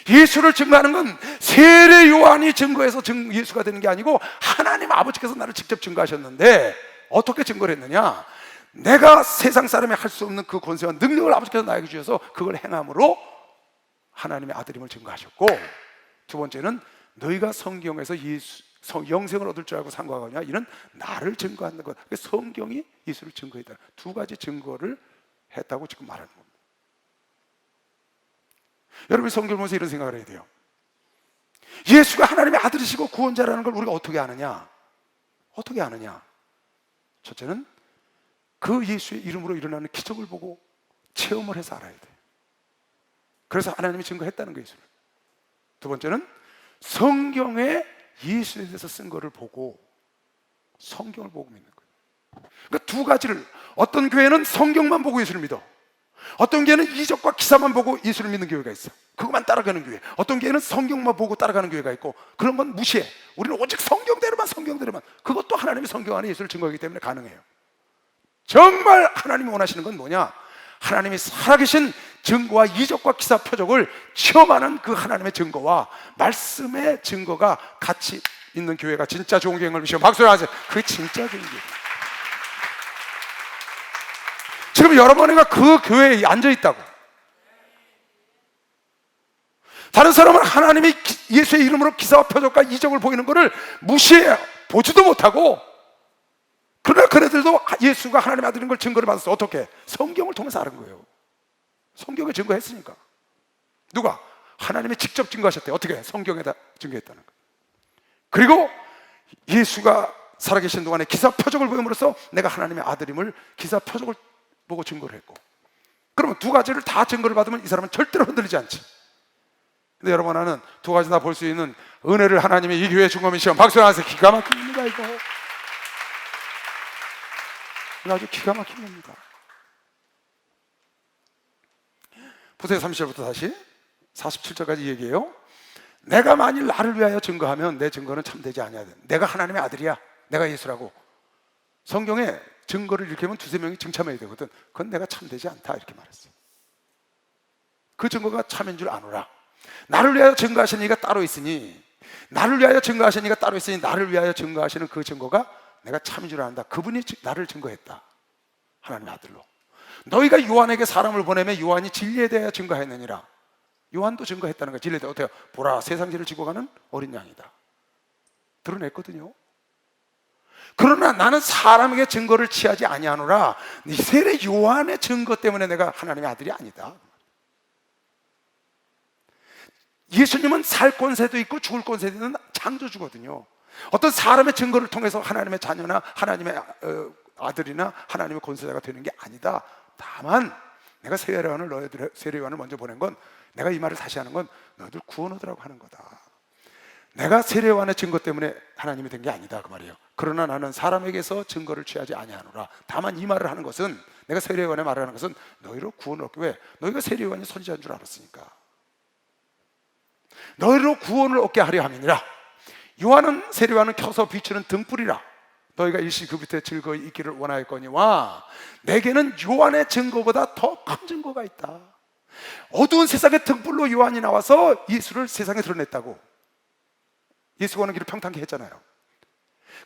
A: 예수를 증거하는 건 세례 요한이 증거해서 예수가 되는 게 아니고 하나님 아버지께서 나를 직접 증거하셨는데, 어떻게 증거를 했느냐? 내가 세상 사람이 할 수 없는 그 권세와 능력을 아버지께서 나에게 주셔서 그걸 행함으로 하나님의 아들임을 증거하셨고, 두 번째는 너희가 성경에서 영생을 얻을 줄 알고 상고하거냐, 이는 나를 증거하는 것. 성경이 예수를 증거했다. 두 가지 증거를 했다고 지금 말하는 겁니다. 여러분이 성경을 보면서 이런 생각을 해야 돼요. 예수가 하나님의 아들이시고 구원자라는 걸 우리가 어떻게 아느냐? 어떻게 아느냐? 첫째는 그 예수의 이름으로 일어나는 기적을 보고 체험을 해서 알아야 돼. 그래서 하나님이 증거했다는 거예요, 예수를. 두 번째는 성경에 예수에 대해서 쓴 거를 보고 성경을 보고 믿는 거예요. 그러니까 두 가지를, 어떤 교회는 성경만 보고 예수를 믿어. 어떤 교회는 이적과 기사만 보고 예수를 믿는 교회가 있어. 그것만 따라가는 교회. 어떤 교회는 성경만 보고 따라가는 교회가 있고, 그런 건 무시해. 우리는 오직 성경대로만. 그것도 하나님이 성경 안에 예수를 증거하기 때문에 가능해요. 정말 하나님이 원하시는 건 뭐냐? 하나님이 살아계신 증거와 이적과 기사 표적을 체험하는 그 하나님의 증거와 말씀의 증거가 같이 있는 교회가 진짜 좋은 교회인 걸 믿으시고 박수를 하세요. 그게 진짜 좋은 교회. 지금 여러분이가 그 교회에 앉아 있다고. 다른 사람은 하나님이 예수의 이름으로 기사와 표적과 이적을 보이는 것을 무시해 보지도 못하고, 그러나 그네들도 예수가 하나님의 아들인 걸 증거를 받았어. 어떻게? 성경을 통해서 아는 거예요. 성경에 증거했으니까. 누가? 하나님이 직접 증거하셨대. 어떻게? 성경에다 증거했다는 거예요. 그리고 예수가 살아계신 동안에 기사 표적을 보임으로써 내가 하나님의 아들임을 기사 표적을 보고 증거를 했고, 그러면 두 가지를 다 증거를 받으면 이 사람은 절대로 흔들리지 않지. 근데 여러분, 하나는 두 가지 다 볼 수 있는 은혜를 하나님이 이 교회에 준 거면 시험 박수 하세요. 기가 막힙니다. 이거 아주 기가 막힌 겁니다. 보세요. 30절부터 다시 47절까지 얘기해요. 내가 만일 나를 위하여 증거하면 내 증거는 참되지 아니하되, 내가 하나님의 아들이야, 내가 예수라고 성경에 증거를 일으키면 두세 명이 증참해야 되거든. 그건 내가 참되지 않다 이렇게 말했어요. 그 증거가 참인 줄 아노라. 나를 위하여 증거하시는 이가 따로 있으니, 나를 위하여 증거하시는 이가 따로 있으니 나를 위하여 증거하시는 그 증거가 내가 참인 줄 안다. 그분이 나를 증거했다. 하나님의 아들로. 너희가 요한에게 사람을 보내면 요한이 진리에 대하여 증거했느니라. 요한도 증거했다는 거야. 진리에 대해 어때요? 보라, 세상 죄를 지고 가는 어린 양이다. 드러냈거든요. 그러나 나는 사람에게 증거를 취하지 아니하노라. 이 세례 요한의 증거 때문에 내가 하나님의 아들이 아니다. 예수님은 살 권세도 있고 죽을 권세도 있는 창조주거든요. 어떤 사람의 증거를 통해서 하나님의 자녀나 하나님의 아들이나 하나님의 권세자가 되는 게 아니다. 다만 내가 세례 요한을 먼저 보낸 건, 내가 이 말을 다시 하는 건 너희들 구원 얻으라고 하는 거다. 내가 세례 요한의 증거 때문에 하나님이 된 게 아니다 그 말이에요. 그러나 나는 사람에게서 증거를 취하지 아니하노라. 다만 이 말을 하는 것은, 내가 세례 요한의 말을 하는 것은 너희로 구원을 얻기 위해, 너희가 세례 요한이 선지자인 줄 알았으니까 너희로 구원을 얻게 하려 함이니라. 요한은 세례 요한은 켜서 비추는 등불이라. 너희가 일시 그 밑에 즐거이 있기를 원하였거니와 내게는 요한의 증거보다 더 큰 증거가 있다. 어두운 세상의 등불로 요한이 나와서 예수를 세상에 드러냈다고. 예수가 오는 길을 평탄케 했잖아요.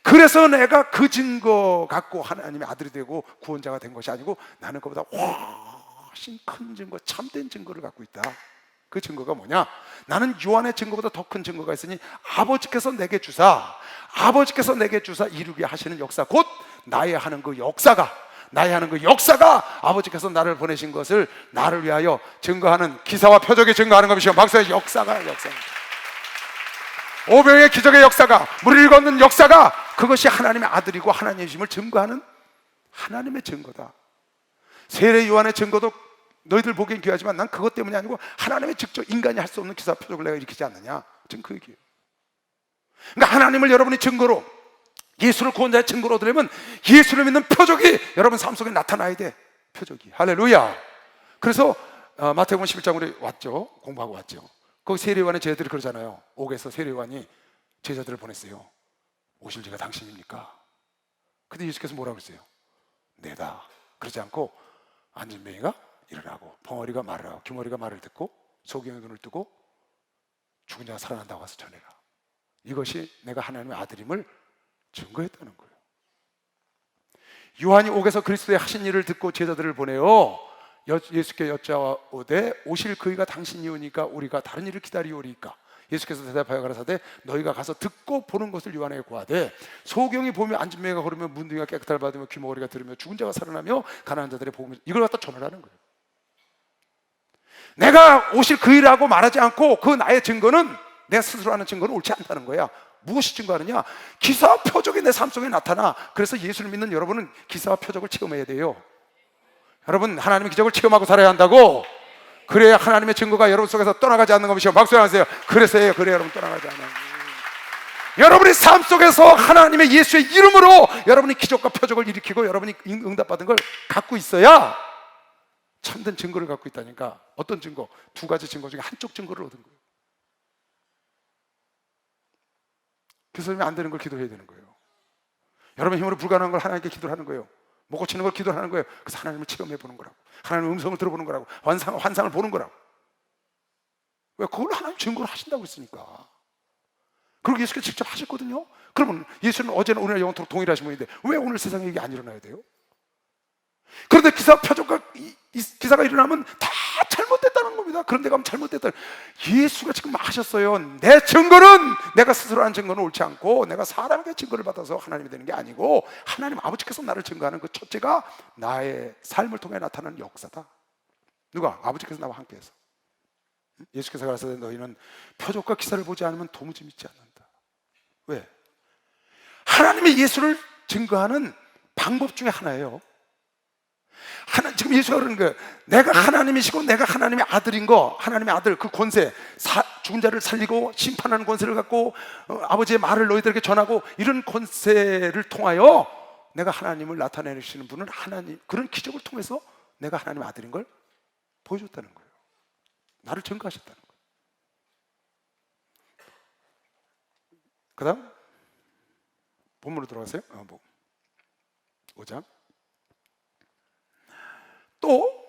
A: 그래서 내가 그 증거 갖고 하나님의 아들이 되고 구원자가 된 것이 아니고, 나는 그보다 훨씬 큰 증거, 참된 증거를 갖고 있다. 그 증거가 뭐냐? 나는 요한의 증거보다 더 큰 증거가 있으니 아버지께서 내게 주사 이루게 하시는 역사, 곧 나의 하는 그 역사가 아버지께서 나를 보내신 것을 나를 위하여 증거하는, 기사와 표적에 증거하는 것이요. 박사의 역사가 오병의 기적의 역사가, 무리를 걷는 역사가, 그것이 하나님의 아들이고 하나님의 힘을 증거하는 하나님의 증거다. 세례 요한의 증거도 너희들 보기엔 귀하지만 난 그것 때문이 아니고 하나님의 직접 인간이 할 수 없는 기사 표적을 내가 일으키지 않느냐. 지금 그 얘기예요. 그러니까 하나님을 여러분이 증거로, 예수를 구원자의 증거로 얻으려면 예수를 믿는 표적이 여러분 삶 속에 나타나야 돼. 표적이. 할렐루야. 그래서 마태복음 11장 우리 왔죠. 공부하고 왔죠. 거기 세례요한의 제자들이 그러잖아요. 옥에서 세례요한이 제자들을 보냈어요. 오실 제가 당신입니까? 근데 예수께서 뭐라고 그랬어요? 네다. 그러지 않고 앉은 맹이가 일어나고 벙어리가 말을 하고 귀머리가 말을 듣고 소경의 눈을 뜨고 죽은 자가 살아난다고 와서 전해라. 이것이 내가 하나님의 아들임을 증거했다는 거예요. 요한이 옥에서 그리스도의 하신 일을 듣고 제자들을 보내요. 예수께 여짜오되 오실 그이가 당신이오니까 우리가 다른 일을 기다리오리까. 예수께서 대답하여 가라사대 너희가 가서 듣고 보는 것을 요한에게 구하되 소경이 보며 앉은 맹이가 걸으며 문둥이가 깨끗을 받으며 귀머거리가 들으며 죽은 자가 살아나며 가난한 자들의 복음을, 이걸 갖다 전하라는 거예요. 내가 오실 그이라고 말하지 않고 그 나의 증거는 내가 스스로 하는 증거는 옳지 않다는 거야. 무엇이 증거하느냐? 기사와 표적이 내 삶 속에 나타나. 그래서 예수를 믿는 여러분은 기사와 표적을 체험해야 돼요. 여러분, 하나님의 기적을 체험하고 살아야 한다고. 그래야 하나님의 증거가 여러분 속에서 떠나가지 않는 것이요. 박수 하세요. 그래서요. 그래 여러분 떠나가지 않아요. 여러분의 삶 속에서 하나님의 예수의 이름으로 여러분이 기적과 표적을 일으키고 여러분이 응답받은 걸 갖고 있어야 참된 증거를 갖고 있다니까. 어떤 증거? 두 가지 증거 중에 한쪽 증거를 얻은 거예요. 그래서 안 되는 걸 기도해야 되는 거예요. 여러분 힘으로 불가능한 걸 하나님께 기도를 하는 거예요. 못 고치는 걸 기도를 하는 거예요. 그래서 하나님을 체험해 보는 거라고. 하나님의 음성을 들어보는 거라고. 환상을 보는 거라고. 왜? 그걸 하나님 증거로 하신다고 했으니까. 그리고 예수께서 직접 하셨거든요. 그러면 예수는 어제는 오늘 영원토록 동일하신 분인데 왜 오늘 세상에 이게 안 일어나야 돼요? 그런데 기사 표적과 기사가 일어나면 다 잘못됐다는 겁니다. 그런데 가면 잘못됐다. 예수가 지금 하셨어요. 내 증거는 내가 스스로 하는 증거는 옳지 않고 내가 사람에게 증거를 받아서 하나님이 되는 게 아니고 하나님 아버지께서 나를 증거하는 그 첫째가 나의 삶을 통해 나타나는 역사다. 누가? 아버지께서 나와 함께해서. 예수께서 가라사대 너희는 표적과 기사를 보지 않으면 도무지 믿지 않는다. 왜? 하나님의 예수를 증거하는 방법 중에 하나예요. 지금 예수가 그러는 거예요. 내가 하나님이시고 내가 하나님의 아들인 거, 하나님의 아들 그 권세, 죽은 자를 살리고 심판하는 권세를 갖고 아버지의 말을 너희들에게 전하고 이런 권세를 통하여 내가 하나님을 나타내시는 분은 하나님, 그런 기적을 통해서 내가 하나님의 아들인 걸 보여줬다는 거예요. 나를 증거하셨다는 거예요. 그 다음 본문으로 들어가세요. 5장. 또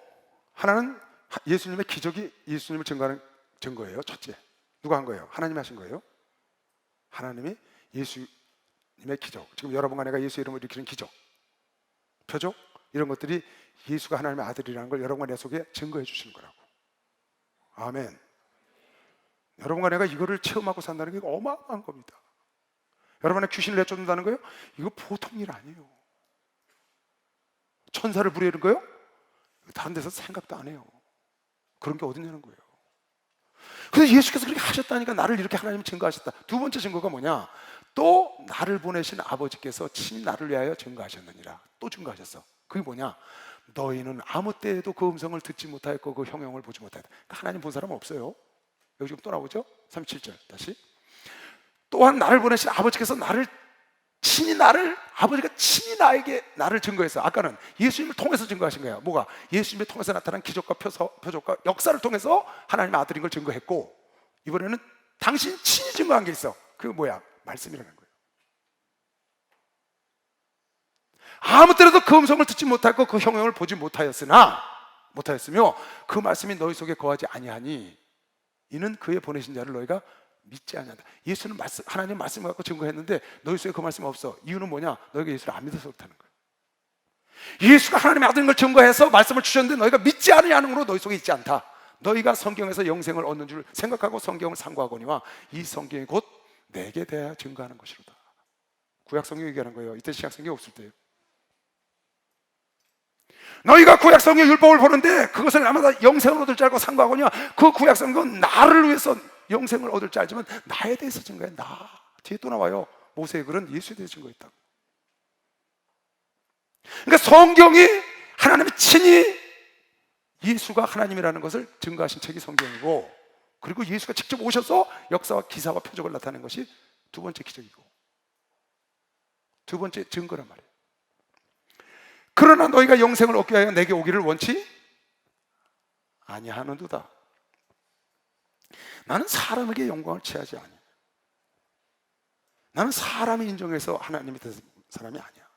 A: 하나는 예수님의 기적이 예수님을 증거하는 증거예요. 첫째, 누가 한 거예요? 하나님이 하신 거예요. 하나님이 예수님의 기적, 지금 여러분과 내가 예수 이름을 일으키는 기적, 표적, 이런 것들이 예수가 하나님의 아들이라는 걸 여러분과 내 속에 증거해 주시는 거라고. 아멘. 여러분과 내가 이거를 체험하고 산다는 게 어마어마한 겁니다. 여러분의 귀신을 내쫓는다는 거예요? 이거 보통 일 아니에요. 천사를 부리는 거예요? 다른 데서 생각도 안 해요. 그런 게 어딨냐는 거예요. 그래서 예수께서 그렇게 하셨다니까 나를 이렇게 하나님 증거하셨다. 두 번째 증거가 뭐냐? 또 나를 보내신 아버지께서 친히 나를 위하여 증거하셨느니라. 또 증거하셨어. 그게 뭐냐? 너희는 아무 때에도 그 음성을 듣지 못하였고 그 형용을 보지 못하였다. 그러니까 하나님 본 사람은 없어요. 여기 지금 또 나오죠? 37절 다시. 또한 나를 보내신 아버지께서 아버지가 친히 나에게 나를 증거했어. 아까는 예수님을 통해서 증거하신 거야. 뭐가? 예수님을 통해서 나타난 기적과 표적과 역사를 통해서 하나님의 아들인 걸 증거했고, 이번에는 당신 친히 증거한 게 있어. 그게 뭐야? 말씀이라는 거예요. 아무 때라도 그 음성을 듣지 못하고 그 형용을 보지 못하였으며 그 말씀이 너희 속에 거하지 아니하니 이는 그의 보내신 자를 너희가 믿지 않는다. 예수는 하나님 말씀을 갖고 증거했는데 너희 속에 그 말씀이 없어. 이유는 뭐냐? 너희가 예수를 안 믿어서 그렇다는 거예요. 예수가 하나님의 아들인 걸 증거해서 말씀을 주셨는데 너희가 믿지 않으냐는 으로 너희 속에 있지 않다. 너희가 성경에서 영생을 얻는 줄 생각하고 성경을 상고하거니와 이 성경이 곧 내게 대하여 증거하는 것이로다. 구약 성경 얘기하는 거예요. 이때 신약 성경이 없을 때예요. 너희가 구약 성경 율법을 보는데 그것을 나마다 영생을 얻을 줄 알고 상고하거니와 그 구약 성경은 나를 위해서 영생을 얻을 줄 알지만 나에 대해서 증거해. 나 뒤에 또 나와요. 모세의 글은 예수에 대해서 증거했다고. 그러니까 성경이 하나님이 친히 예수가 하나님이라는 것을 증거하신 책이 성경이고, 그리고 예수가 직접 오셔서 역사와 기사와 표적을 나타낸 것이 두 번째 기적이고 두 번째 증거란 말이에요. 그러나 너희가 영생을 얻기 위하여 내게 오기를 원치 아니하는도다. 나는 사람에게 영광을 취하지 아니야. 나는 사람이 인정해서 하나님이 된 사람이 아니야.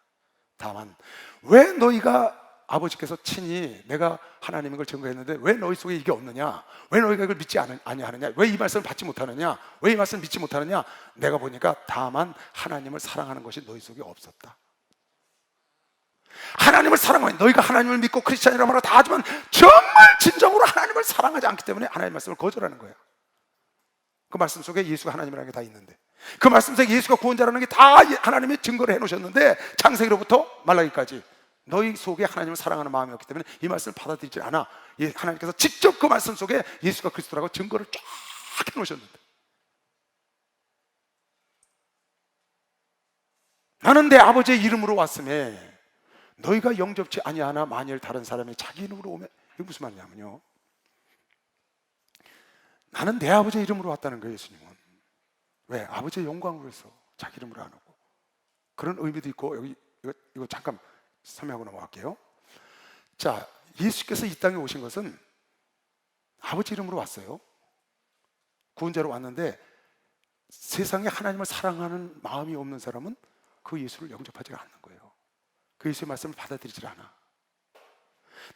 A: 다만 왜 너희가 아버지께서 친히 내가 하나님인 걸 증거했는데 왜 너희 속에 이게 없느냐? 왜 너희가 이걸 믿지 아니하느냐? 왜 이 말씀을 받지 못하느냐? 왜 이 말씀을 믿지 못하느냐? 내가 보니까 다만 하나님을 사랑하는 것이 너희 속에 없었다. 하나님을 사랑하면, 너희가 하나님을 믿고 크리스찬이라고 말하고 다 하지만 정말 진정으로 하나님을 사랑하지 않기 때문에 하나님의 말씀을 거절하는 거예요. 그 말씀 속에 예수가 하나님이라는 게 다 있는데, 그 말씀 속에 예수가 구원자라는 게 다 하나님의 증거를 해놓으셨는데, 창세기로부터 말라기까지 너희 속에 하나님을 사랑하는 마음이 없기 때문에 이 말씀을 받아들이지 않아. 하나님께서 직접 그 말씀 속에 예수가 그리스도라고 증거를 쫙 해놓으셨는데, 나는 내 아버지의 이름으로 왔음에 너희가 영접치 아니하나 만일 다른 사람이 자기 이름으로 오면, 이게 무슨 말이냐면요, 나는 내 아버지의 이름으로 왔다는 거예요. 예수님은 왜? 아버지의 영광으로 해서 자기 이름으로 안 오고, 그런 의미도 있고. 여기 이거 잠깐 설명하고 넘어갈게요. 자, 예수께서 이 땅에 오신 것은 아버지 이름으로 왔어요. 구원자로 왔는데 세상에 하나님을 사랑하는 마음이 없는 사람은 그 예수를 영접하지 않는 거예요. 그 예수의 말씀을 받아들이질 않아.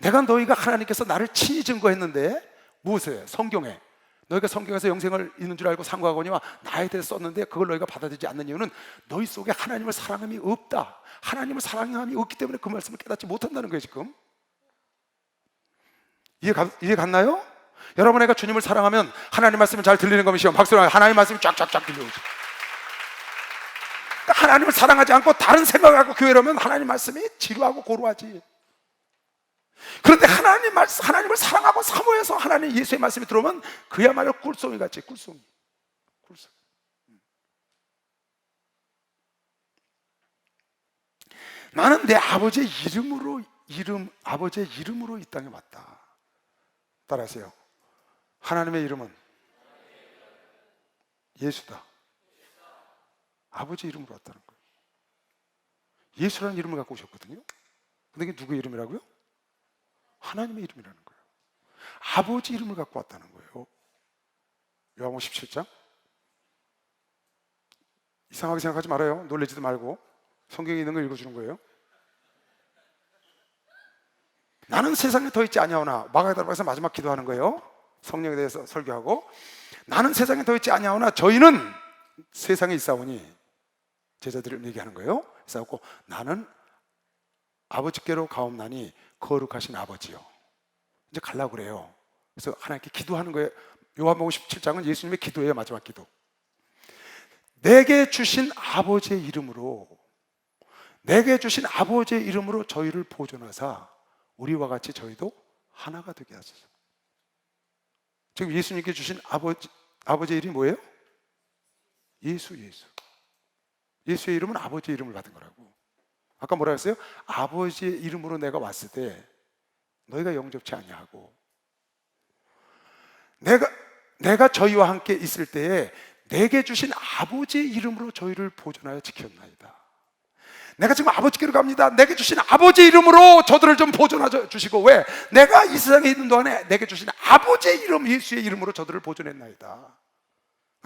A: 내가 너희가 하나님께서 나를 친히 증거했는데, 무엇에? 성경에. 너희가 성경에서 영생을 있는 줄 알고 상고하거니와 나에 대해 썼는데 그걸 너희가 받아들이지 않는 이유는 너희 속에 하나님을 사랑함이 없다. 하나님을 사랑함이 없기 때문에 그 말씀을 깨닫지 못한다는 거예요. 지금 이해 갔나요? 여러분, 내가 주님을 사랑하면 하나님 말씀을 잘 들리는 것이요, 박수로 하나님 말씀이 쫙쫙쫙 들려오죠. 그러니까 하나님을 사랑하지 않고 다른 생각을 하고 교회를 오면 하나님 말씀이 지루하고 고루하지. 그런데 하나님을 사랑하고 사모해서 하나님 예수의 말씀이 들어오면 그야말로 꿀송이 같이, 꿀송이. 나는 내 아버지의 이름으로 이 땅에 왔다. 따라하세요. 하나님의 이름은 예수다. 아버지 이름으로 왔다는 거예요. 예수라는 이름을 갖고 오셨거든요. 근데 이게 누구의 이름이라고요? 하나님의 이름이라는 거예요. 아버지 이름을 갖고 왔다는 거예요. 요한복음 17장. 이상하게 생각하지 말아요. 놀라지도 말고 성경에 있는 걸 읽어주는 거예요. 나는 세상에 더 있지 아니하오나, 마가다락방에서 마지막 기도하는 거예요. 성령에 대해서 설교하고, 나는 세상에 더 있지 아니하오나 저희는 세상에 있사오니, 제자들을 얘기하는 거예요. 있사오고 나는 아버지께로 가옵나니 거룩하신 아버지요. 이제 가려고 그래요. 그래서 하나님께 기도하는 거예요. 요한복음 17장은 예수님의 기도예요. 마지막 기도. 내게 주신 아버지의 이름으로 저희를 보존하사 우리와 같이 저희도 하나가 되게 하소서. 지금 예수님께 주신 아버지의 이름이 뭐예요? 예수. 예수의 이름은 아버지의 이름을 받은 거라고. 아까 뭐라 했어요? 아버지의 이름으로 내가 왔을 때 너희가 영접치 아니하고, 내가 저희와 함께 있을 때에 내게 주신 아버지의 이름으로 저희를 보존하여 지켰나이다. 내가 지금 아버지께로 갑니다. 내게 주신 아버지의 이름으로 저들을 좀 보존하여 주시고, 왜? 내가 이 세상에 있는 동안에 내게 주신 아버지의 이름, 예수의 이름으로 저들을 보존했나이다.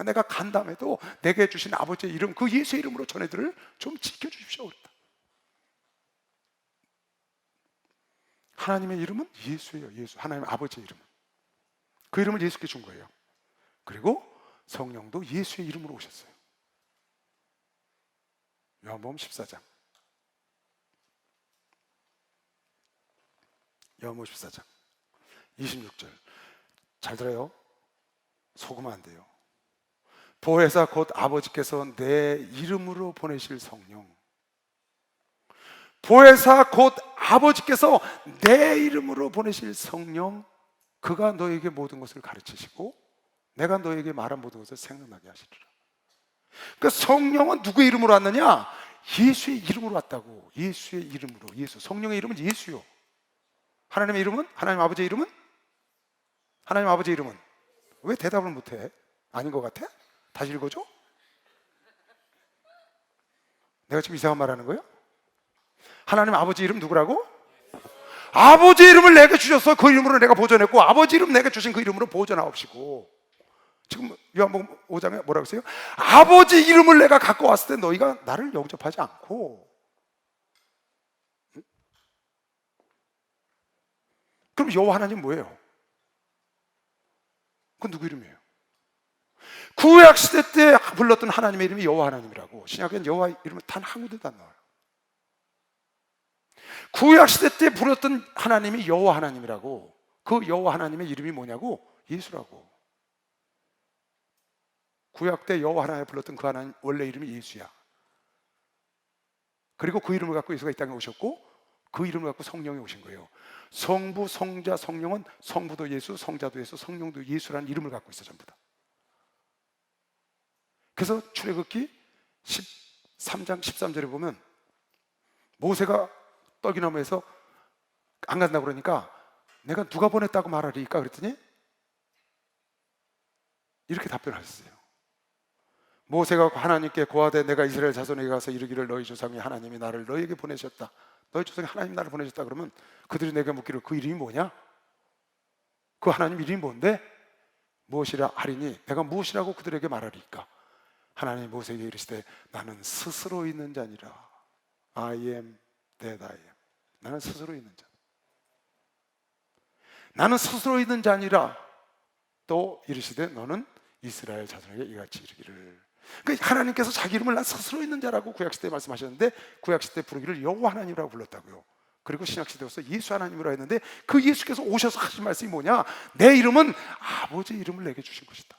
A: 내가 간 다음에도 내게 주신 아버지의 이름, 그 예수의 이름으로 저네들을 좀 지켜주십시오. 그랬다. 하나님의 이름은 예수예요. 예수. 하나님 아버지의 이름은. 그 이름을 예수께 준 거예요. 그리고 성령도 예수의 이름으로 오셨어요. 요한복음 14장. 요한복음 14장 26절. 잘 들어요. 속으면 안 돼요. 보혜사 곧 아버지께서 내 이름으로 보내실 성령. 보혜사 곧 아버지께서 내 이름으로 보내실 성령, 그가 너에게 모든 것을 가르치시고 내가 너에게 말한 모든 것을 생각나게 하시리라. 그러니까 성령은 누구의 이름으로 왔느냐? 예수의 이름으로 왔다고. 예수의 이름으로. 예수. 성령의 이름은 예수요. 하나님의 이름은? 하나님 아버지의 이름은? 하나님 아버지의 이름은? 왜 대답을 못해? 아닌 것 같아? 다시 읽어줘? 내가 지금 이상한 말 하는 거예요? 하나님 아버지 이름 누구라고? 아버지 이름을 내게 주셔서 그 이름으로 내가 보존했고, 아버지 이름 내게 주신 그 이름으로 보존하옵시고. 지금 요한복음 5장에 뭐라고 했어요? 아버지 이름을 내가 갖고 왔을 때 너희가 나를 영접하지 않고. 그럼 여호와 하나님 뭐예요? 그건 누구 이름이에요? 구약 시대 때 불렀던 하나님의 이름이 여호와 하나님이라고. 신약엔 여호와 이름은 단 한 군데도 안 나와요. 구약 시대 때 불렀던 하나님이 여호와 하나님이라고. 그 여호와 하나님의 이름이 뭐냐고? 예수라고. 구약 때 여호와 하나님 불렀던 그 하나님 원래 이름이 예수야. 그리고 그 이름을 갖고 예수가 이 땅에 오셨고, 그 이름을 갖고 성령이 오신 거예요. 성부, 성자, 성령은 성부도 예수, 성자도 예수, 성령도 예수라는 이름을 갖고 있어, 전부 다. 그래서 출애굽기 13장 13절에 보면 모세가 떡이나무에서 안 간다고 그러니까 내가 누가 보냈다고 말하리까 그랬더니 이렇게 답변하셨어요. 모세가 하나님께 고하되 내가 이스라엘 자손에게 가서 이르기를 너희 조상이 하나님이 나를 너희에게 보내셨다. 너희 조상이 하나님이 나를 보내셨다. 그러면 그들이 내게 묻기를 그 이름이 뭐냐? 그 하나님 이름이 뭔데? 무엇이라 하리니 내가 무엇이라고 그들에게 말하리까? 하나님이 모세에게 이르시되 나는 스스로 있는 자니라. I am that I am. 나는 스스로 있는 자. 나는 스스로 있는 자니라. 또 이르시되 너는 이스라엘 자손에게 이같이 이르기를. 그러니까 하나님께서 자기 이름을 난 스스로 있는 자라고 구약시대에 말씀하셨는데 구약시대 부르기를 여호와 하나님이라고 불렀다고요. 그리고 신약시대에서 예수 하나님이라고 했는데 그 예수께서 오셔서 하신 말씀이 뭐냐? 내 이름은 아버지 이름을 내게 주신 것이다.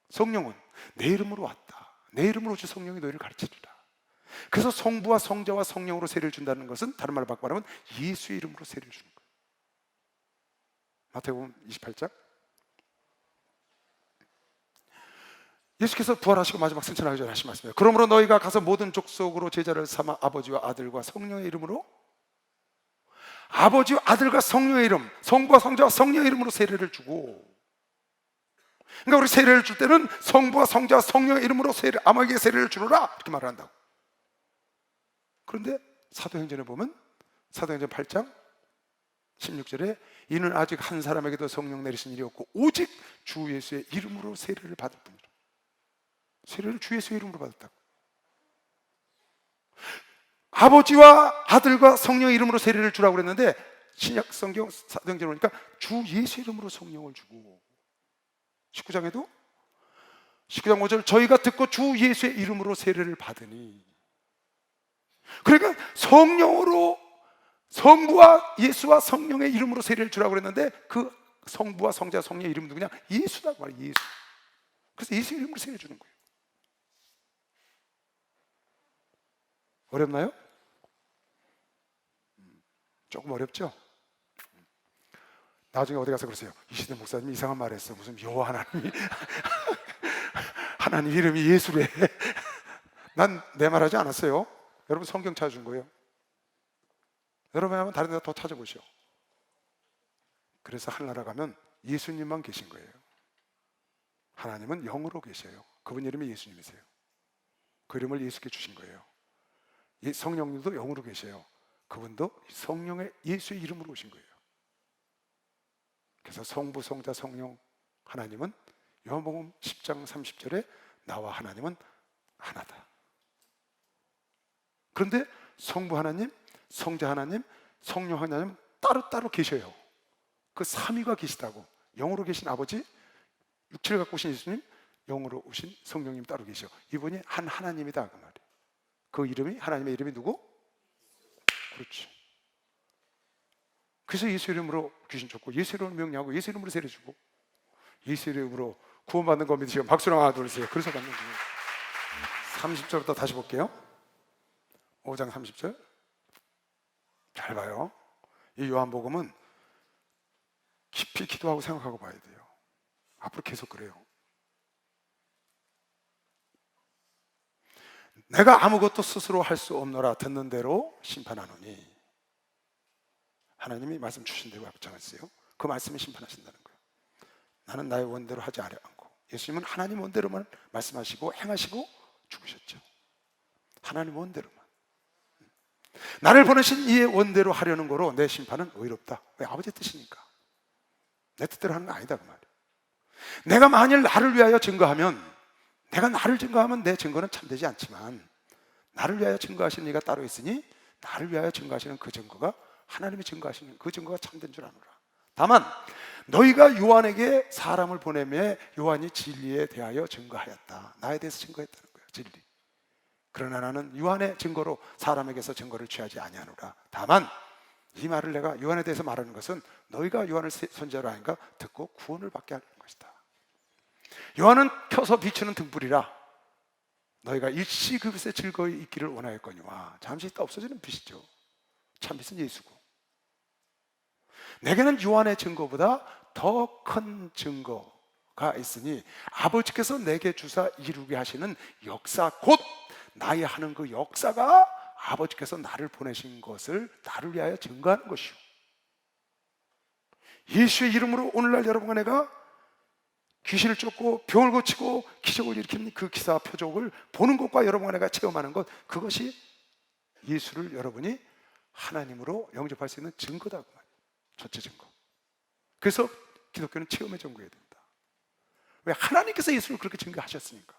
A: 성령은 내 이름으로 왔다. 내 이름으로 오신 성령이 너희를 가르치리라. 그래서 성부와 성자와 성령으로 세례를 준다는 것은 다른 말로 바꿔 말하면 예수의 이름으로 세례를 주는 거예요. 마태복음 28장. 예수께서 부활하시고 마지막 승천하기 전에 하신 말씀이에요. 그러므로 너희가 가서 모든 족속으로 제자를 삼아 아버지와 아들과 성령의 이름으로, 아버지와 아들과 성령의 이름, 성부와 성자와 성령의 이름으로 세례를 주고. 그러니까 우리 세례를 줄 때는 성부와 성자와 성령의 이름으로 아마에게 세례를 주노라 이렇게 말을 한다고. 그런데 사도행전에 보면 사도행전 8장 16절에 이는 아직 한 사람에게도 성령 내리신 일이 없고 오직 주 예수의 이름으로 세례를 받을 뿐이라. 세례를 주 예수의 이름으로 받았다고. 아버지와 아들과 성령의 이름으로 세례를 주라고 그랬는데 신약 성경 사도행전에 보니까 주 예수의 이름으로 성령을 주고, 19장에도 19장 5절 저희가 듣고 주 예수의 이름으로 세례를 받으니. 그러니까 성령으로 성부와 예수와 성령의 이름으로 세례를 주라고 그랬는데 그 성부와 성자 성령의 이름은 누구냐? 예수라고 말이에요. 예수. 그래서 예수의 이름으로 세례를 주는 거예요. 어렵나요? 조금 어렵죠? 나중에 어디 가서 그러세요. 이시대 목사님이 이상한 말 했어. 무슨 여호와 하나님이 하나님 이름이 예수래. 난 내 말 하지 않았어요. 여러분 성경 찾아준 거예요. 여러분 한번 다른 데 더 찾아보시오. 그래서 하늘나라 가면 예수님만 계신 거예요. 하나님은 영으로 계셔요. 그분 이름이 예수님이세요. 그 이름을 예수께 주신 거예요. 성령님도 영으로 계셔요. 그분도 성령의 예수의 이름으로 오신 거예요. 그래서 성부, 성자, 성령 하나님은 요한복음 10장 30절에 나와 하나님은 하나다. 그런데 성부 하나님, 성자 하나님, 성령 하나님 따로따로 계셔요. 그 삼위가 계시다고. 영으로 계신 아버지, 육체를 갖고 오신 예수님, 영으로 오신 성령님 따로 계셔. 이분이 한 하나님이다 그 말이에요. 그 이름이, 하나님의 이름이 누구? 그렇지. 그래서 예수 이름으로 귀신 쫓고 예수 이름으로 명령하고 예수 이름으로 세례 주고 예수 이름으로 구원받는 거 믿으시고 박수랑 하나 둘으세요. 그래서 받는 거예요. 30절부터 다시 볼게요. 5장 30절 잘 봐요. 이 요한복음은 깊이 기도하고 생각하고 봐야 돼요. 앞으로 계속 그래요. 내가 아무것도 스스로 할 수 없노라 듣는 대로 심판하노니. 하나님이 말씀 주신 대로 확정했어요. 그 말씀이 심판하신다는 거예요. 나는 나의 원대로 하지 않고, 예수님은 하나님 원대로만 말씀하시고 행하시고 죽으셨죠. 하나님 원대로만. 나를 보내신 이의 원대로 하려는 거로 내 심판은 의롭다. 왜? 아버지의 뜻이니까. 내 뜻대로 하는 거 아니다 그 말이에요. 내가 만일 나를 위하여 증거하면, 내가 나를 증거하면 내 증거는 참되지 않지만, 나를 위하여 증거하시는 이가 따로 있으니 나를 위하여 증거하시는 그 증거가, 하나님이 증거하시는 그 증거가 참된 줄 아노라. 다만 너희가 요한에게 사람을 보내매 요한이 진리에 대하여 증거하였다. 나에 대해서 증거했다는 거예요. 진리. 그러나 나는 요한의 증거로 사람에게서 증거를 취하지 아니하노라. 다만 이 말을 내가 요한에 대해서 말하는 것은 너희가 요한을 선지자로 하니까 듣고 구원을 받게 하는 것이다. 요한은 켜서 비추는 등불이라 너희가 일시 그 빛에 즐거이 있기를 원하였거니와. 잠시 있다 없어지는 빛이죠. 참 빛은 예수고, 내게는 요한의 증거보다 더 큰 증거가 있으니 아버지께서 내게 주사 이루게 하시는 역사, 곧 나의 하는 그 역사가 아버지께서 나를 보내신 것을 나를 위하여 증거하는 것이요. 예수의 이름으로 오늘날 여러분과 내가 귀신을 쫓고 병을 고치고 기적을 일으키는 그 기사와 표적을 보는 것과 여러분과 내가 체험하는 것, 그것이 예수를 여러분이 하나님으로 영접할 수 있는 증거다 그 말이에요. 첫째 증거. 그래서 기독교는 체험에 전구해야 된다. 왜? 하나님께서 예수를 그렇게 증거하셨으니까.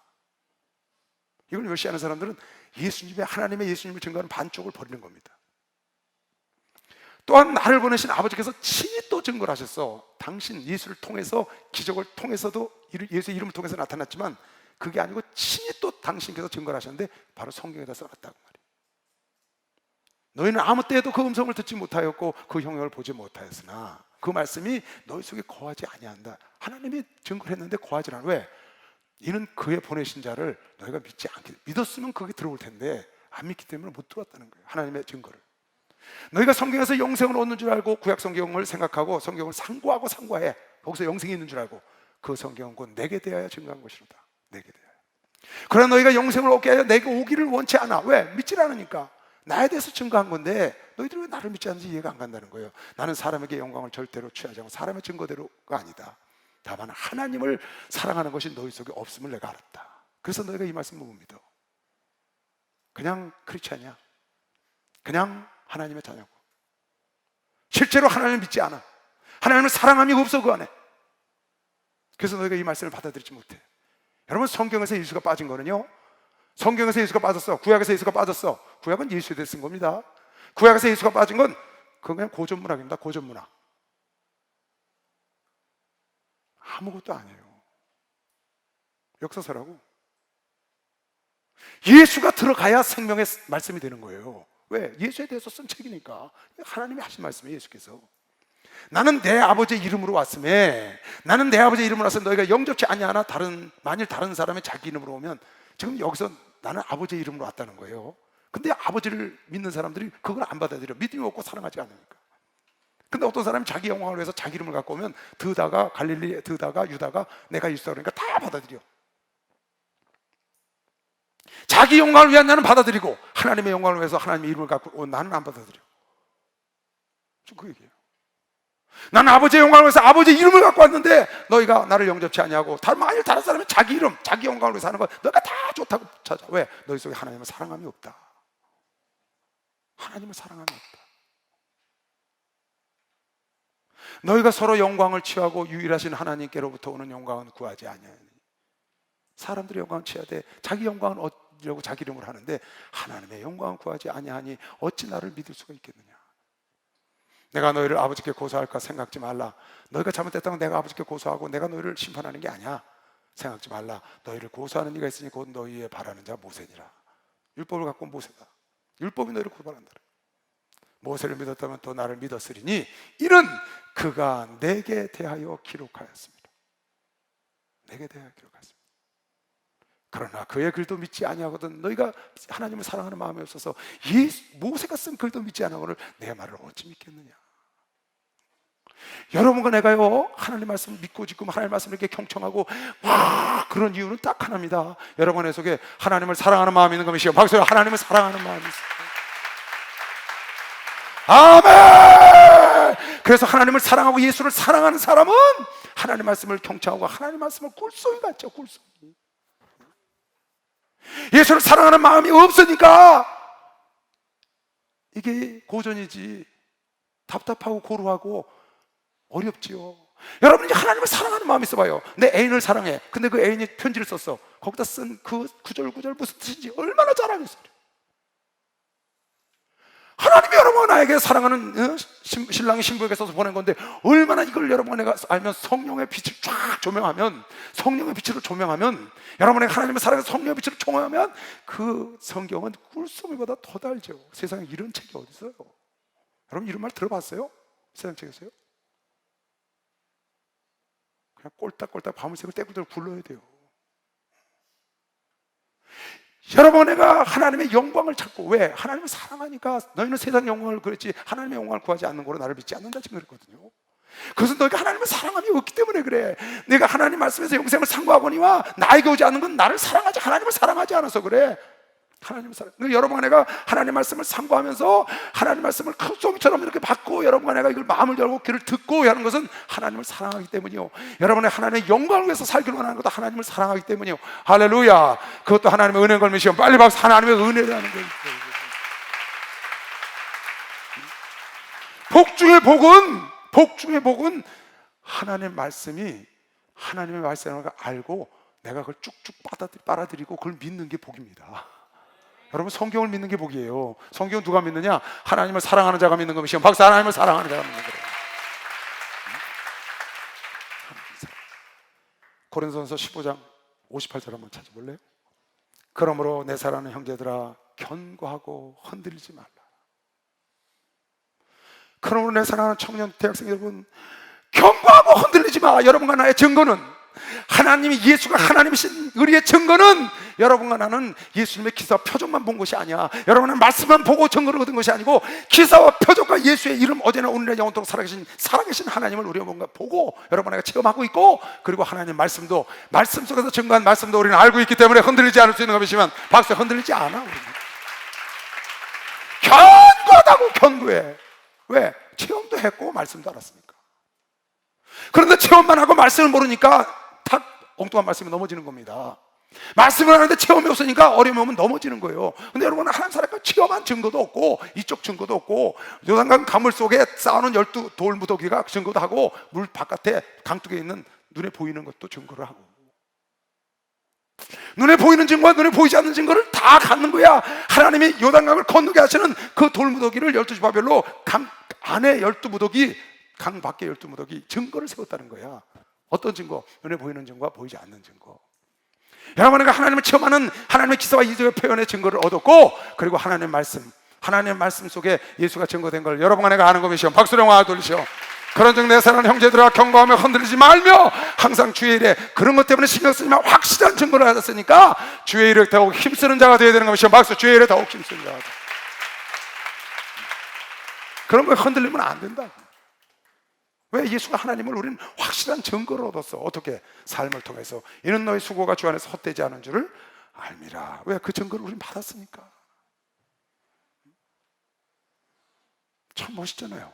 A: 이걸 멸시하는 사람들은 예수님의, 하나님의 예수님을 증거하는 반쪽을 버리는 겁니다. 또한 나를 보내신 아버지께서 친히 또 증거를 하셨어. 당신 예수를 통해서, 기적을 통해서도, 예수의 이름을 통해서 나타났지만 그게 아니고 친히 또 당신께서 증거를 하셨는데 바로 성경에다 써놨다고 말이에요. 너희는 아무 때에도 그 음성을 듣지 못하였고 그 형용을 보지 못하였으나 그 말씀이 너희 속에 거하지 아니한다. 하나님이 증거를 했는데 거하지 않아. 왜? 이는 그의 보내신 자를 너희가 믿지 않기, 믿었으면 그게 들어올 텐데 안 믿기 때문에 못 들어왔다는 거예요. 하나님의 증거를. 너희가 성경에서 영생을 얻는 줄 알고 구약 성경을 생각하고 성경을 상고하고 상고해. 거기서 영생이 있는 줄 알고 그 성경은 곧 내게 대하여 증거한 것이로다. 내게 대하여. 그러나 너희가 영생을 얻게 하여 내게 오기를 원치 않아. 왜? 믿질 않으니까. 나에 대해서 증거한 건데 너희들이 왜 나를 믿지 않는지 이해가 안 간다는 거예요. 나는 사람에게 영광을 절대로 취하지 않고 사람의 증거대로가 아니다. 다만 하나님을 사랑하는 것이 너희 속에 없음을 내가 알았다. 그래서 너희가 이 말씀을 못 믿어. 그냥 크리스찬이야. 그냥 하나님의 자녀고. 실제로 하나님을 믿지 않아. 하나님을 사랑함이 없어 그 안에. 그래서 너희가 이 말씀을 받아들이지 못해. 여러분, 성경에서 예수가 빠진 거는요, 성경에서 예수가 빠졌어. 구약에서 예수가 빠졌어. 구약은 예수에 대해 쓴 겁니다. 구약에서 예수가 빠진 건 그건 그냥 고전문학입니다. 고전문학. 아무것도 아니에요. 역사서라고. 예수가 들어가야 생명의 말씀이 되는 거예요. 왜? 예수에 대해서 쓴 책이니까. 하나님이 하신 말씀이에요. 예수께서 나는 내 아버지의 이름으로 왔음에, 나는 내 아버지의 이름으로 와서 너희가 영접치 아니하나, 만일 다른 사람이 자기 이름으로 오면, 지금 여기서 나는 아버지의 이름으로 왔다는 거예요. 근데 아버지를 믿는 사람들이 그걸 안 받아들여. 믿음이 없고 사랑하지 않으니까. 근데 어떤 사람이 자기 영광을 위해서 자기 이름을 갖고 오면 드다가 갈릴리, 드다가 유다가 내가 예수다 그러니까 다 받아들여. 자기 영광을 위한 나는 받아들이고 하나님의 영광을 위해서 하나님의 이름을 갖고 온 나는 안 받아들여. 좀 그 얘기예요. 나는 아버지의 영광을 위해서 아버지의 이름을 갖고 왔는데 너희가 나를 영접치 아니하고, 만일 다른 사람이 자기 이름, 자기 영광을 위해서 하는 거 너희가 다 좋다고 찾아. 왜? 너희 속에 하나님을 사랑함이 없다. 하나님을 사랑함이 없다. 너희가 서로 영광을 취하고 유일하신 하나님께로부터 오는 영광은 구하지 아니하니. 사람들의 영광을 취하되 자기 영광은 얻으려고 자기 이름을 하는데 하나님의 영광을 구하지 아니하니 어찌 나를 믿을 수가 있겠느냐. 내가 너희를 아버지께 고소할까 생각지 말라. 너희가 잘못했다면 내가 아버지께 고소하고 내가 너희를 심판하는 게 아니야. 생각지 말라. 너희를 고소하는 이가 있으니 곧 너희의 바라는 자 모세니라. 율법을 갖고 온 모세다. 율법이 너희를 고발한다. 모세를 믿었다면 또 나를 믿었으리니 이는 그가 내게 대하여 기록하였습니다. 내게 대하여 기록하였습니다. 그러나 그의 글도 믿지 아니하거든 너희가 하나님을 사랑하는 마음이 없어서 모세가 쓴 글도 믿지 아니하거늘 내 말을 어찌 믿겠느냐. 여러분과 내가요, 하나님 말씀 믿고 지금 하나님 말씀을 이렇게 경청하고 그런 이유는 딱 하나입니다. 여러분의 속에 하나님을 사랑하는 마음이 있는 것이요, 박수로 하나님을 사랑하는 마음이 있어요. 아멘. 그래서 하나님을 사랑하고 예수를 사랑하는 사람은 하나님 말씀을 경청하고 하나님 말씀을 꿀송이 같죠. 꿀송이. 예수를 사랑하는 마음이 없으니까 이게 고전이지. 답답하고 고루하고 어렵지요. 여러분이 하나님을 사랑하는 마음이 있어봐요. 내 애인을 사랑해. 근데 그 애인이 편지를 썼어. 거기다 쓴 그 구절구절 무슨 뜻인지 얼마나 잘 알겠어요. 하나님이 여러분과 나에게 사랑하는 신랑이 신부에게 써서 보낸 건데 얼마나 이걸 여러분과 내가 알면 성령의 빛을 쫙 조명하면, 성령의 빛으로 조명하면, 여러분의 하나님의 사랑에서 성령의 빛으로 조명하면 그 성경은 꿀송이보다 더 달죠. 세상에 이런 책이 어디 있어요? 여러분 이런 말 들어봤어요? 세상 책에서요? 그냥 꼴딱꼴딱 밤을 새고 떼굴떼굴 굴러야 돼요. 여러분, 내가 하나님의 영광을 찾고, 왜? 하나님을 사랑하니까. 너희는 세상 영광을 그랬지 하나님의 영광을 구하지 않는 거로 나를 믿지 않는다 지금 그랬거든요. 그것은 너희가 하나님을 사랑함이 없기 때문에 그래. 내가 하나님 말씀에서 영생을 상고하거니와 나에게 오지 않는 건 나를 사랑하지, 하나님을 사랑하지 않아서 그래. 하나님을 사랑. 여러분과 내가 하나님 말씀을 상고하면서 하나님 말씀을 큰 송이처럼 이렇게 받고, 여러분과 내가 이걸 마음을 열고 귀를 듣고 하는 것은 하나님을 사랑하기 때문이요. 여러분의 하나님의 영광을 위해서 살기를 원하는 것도 하나님을 사랑하기 때문이요. 할렐루야. 그것도 하나님의 은혜 걸으시면 빨리 박수. 하나님의 은혜라는 거예요. 복 중의 복은 하나님의 말씀이 하나님의 말씀을 알고 내가 그걸 쭉쭉 빨아들이고 그걸 믿는 게 복입니다. 여러분, 성경을 믿는 게 복이에요. 성경 누가 믿느냐? 하나님을 사랑하는 자가 믿는 것이요. 박사, 하나님을 사랑하는 자가 믿는 거예요. 고린도전서 15장 58절 한번 찾아볼래요? 그러므로 내 사랑하는 형제들아, 견고하고 흔들리지 말라. 그러므로 내 사랑하는 청년 대학생 여러분, 견고하고 흔들리지 마. 여러분과 나의 증거는, 하나님이, 예수가 하나님이신 우리의 증거는 여러분과 나는 예수님의 기사와 표적만 본 것이 아니야. 여러분은 말씀만 보고 증거를 얻은 것이 아니고 기사와 표적과 예수의 이름, 어제나 오늘이나 영원토록 살아계신 하나님을 우리가 뭔가 보고 여러분 내가 체험하고 있고, 그리고 하나님의 말씀도, 말씀 속에서 증거한 말씀도 우리는 알고 있기 때문에 흔들리지 않을 수 있는 것이지만, 박수, 흔들리지 않아. 우리는 견고하다고. 견고해. 왜? 체험도 했고 말씀도 알았으니까. 그런데 체험만 하고 말씀을 모르니까 탁 엉뚱한 말씀이 넘어지는 겁니다. 말씀을 하는데 체험이 없으니까 어려움이 오면 넘어지는 거예요. 근데 여러분은 하나님 사람과 체험한 증거도 없고 이쪽 증거도 없고, 요단강 가물 속에 쌓아놓은 12 돌 무더기가 증거도 하고, 물 바깥에 강둑에 있는 눈에 보이는 것도 증거를 하고, 눈에 보이는 증거와 눈에 보이지 않는 증거를 다 갖는 거야. 하나님이 요단강을 건너게 하시는 그 돌무더기를 12지파별로 강 안에 12무더기, 강 밖에 12무더기 증거를 세웠다는 거야. 어떤 증거? 눈에 보이는 증거와 보이지 않는 증거. 여러분과 하나님을 체험하는 하나님의 기사와 이적의 표현의 증거를 얻었고, 그리고 하나님의 말씀 속에 예수가 증거된 걸 여러분과 내가 아는 것이요. 박수를 영화 돌리시오. 그런즉 내 사랑하는 형제들아, 경고하며 흔들리지 말며 항상 주의 일에, 그런 것 때문에 신경 쓰지 마. 확실한 증거를 얻었으니까 주의 일에 더욱 힘쓰는 자가 되어야 되는 것이요. 박수. 주의 일에 더욱 힘쓰는 자가 돼. 그런 거에 흔들리면 안 된다. 왜? 예수가 하나님을 우리는 확실한 증거를 얻었어. 어떻게? 삶을 통해서. 이는 너희 수고가 주 안에서 헛되지 않은 줄을 알미라. 왜? 그 증거를 우리는 받았으니까. 참 멋있잖아요.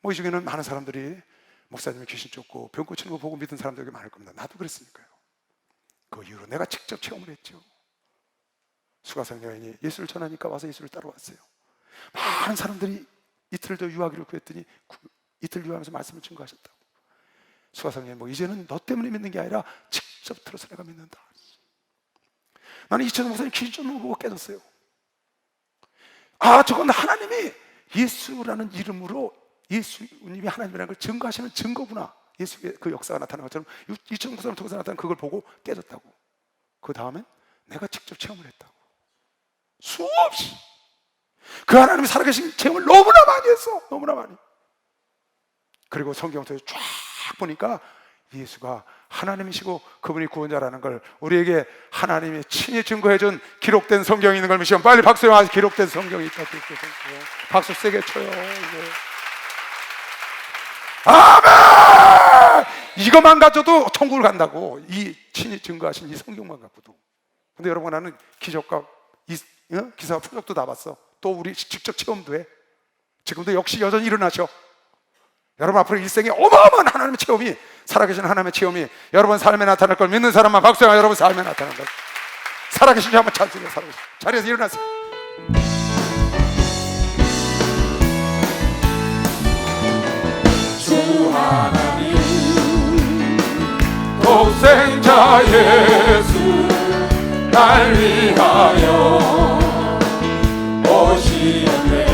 A: 뭐 이 중에는 많은 사람들이 목사님이 귀신 쫓고 병 고치는 거 보고 믿은 사람들이 많을 겁니다. 나도 그랬으니까요. 그 이후로 내가 직접 체험을 했죠. 수가성 여인이 예수를 전하니까 와서 예수를 따라왔어요. 많은 사람들이 이틀 더 유하기를 구했더니 이틀 유하면서 말씀을 증거하셨다고. 수가성 여인, 뭐 이제는 너 때문에 믿는 게 아니라 직접 들어서 내가 믿는다. 나는 이천호 목사님 귀신 쫓는 거 보고 깨졌어요. 아, 저건 하나님이 예수라는 이름으로, 예수님이 하나님이라는 걸 증거하시는 증거구나. 예수의 그 역사가 나타난 것처럼 이천호 목사님을 통해서 나타난 그걸 보고 깨졌다고. 그 다음엔 내가 직접 체험을 했다고. 수없이 그 하나님이 살아계신 체험을 너무나 많이 했어. 너무나 많이. 그리고 성경을 통해서 쫙 보니까 예수가 하나님이시고 그분이 구원자라는 걸 우리에게 하나님이 친히 증거해준 기록된 성경이 있는 걸 믿으시면 빨리 박수. 영화 기록된 성경이 있다. 박수 세게 쳐요. 이거. 아멘! 이것만 가져도 천국을 간다고. 이 친히 증거하신 이 성경만 갖고도. 근데 여러분, 나는 기적과 기사와 표적도 다 봤어. 또 우리 직접 체험도 해. 지금도 역시 여전히 일어나셔. 여러분 앞으로 일생에 어마어마한 하나님의 체험이, 살아계신 하나님의 체험이 여러분 삶에 나타날 걸 믿는 사람만 박수가 여러분 삶에 나타난다. 살아계신 주 한번 찬송해. 살아계신 자리에서 일어나세요.
B: 주 하나님 독생자 예수 날 위하여 오시는데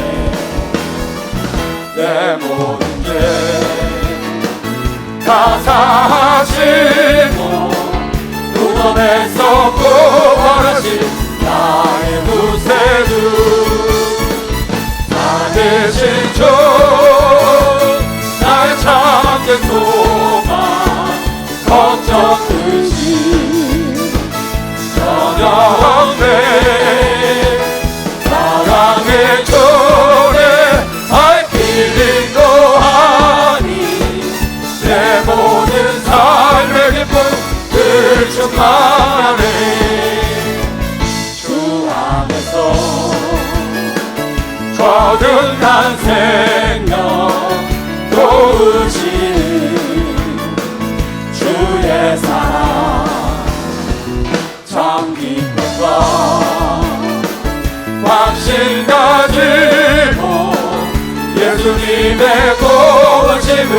B: 내 모든 죄 다 사하시고 무덤에서 구원하신 나의 구세주 살아계신 주 나의 참된 소망 걱정 의심 전혀 없네 사랑의 조례 I feeling no 하니 내 모든 삶의 기쁨 늘 충만하네 주 안에서 거듭난 생명 도우시는 주의 사랑 참 기쁨과 확신 가지고 예수님의 구원심을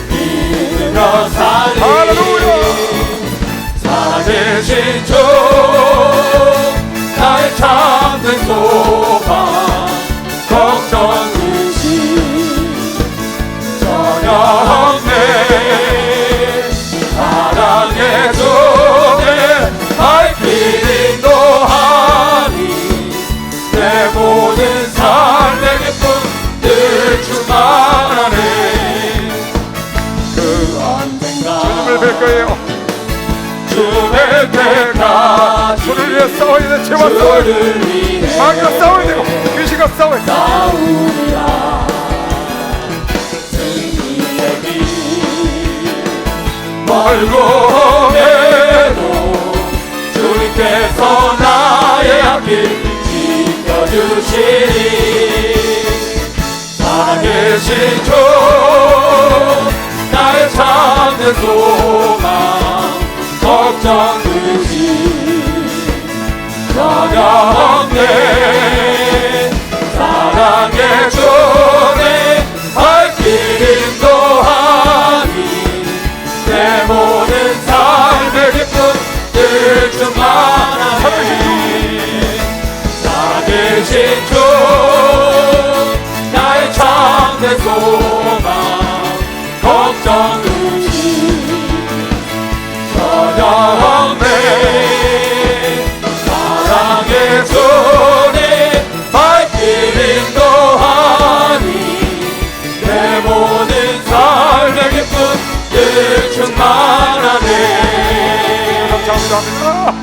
B: 믿으며 살리 살아계신 주 나의 참된 소망 걱정 의심 전혀 없네 사랑의 주에 I feeling no 하니 내 모든 삶의 기쁨 늘 충만하네 그 언젠가
A: 주님을 뵐 거예요.
B: 주의 때가
A: 주를 위해 싸워야 돼. 죄와 싸워야 돼. 마귀가 싸워야 되고 귀신과 싸워야 돼.
B: 싸우리라 승리의 길 멀고 해도 주님께서 나의 앞길 지켜주시니 살아계신 주 나의 참된 소망 걱정 의심 전혀 없네 사랑의 주님 I feeling no 하니 내 모든 삶의 기쁨 늘 충만하네 살아계신 주 나의 참된 소망 걱정 의심 전혀 없네 사랑의 주님 I feeling no 하니 내 모든 삶의 기쁨 늘 충만하네
A: 감사합니다.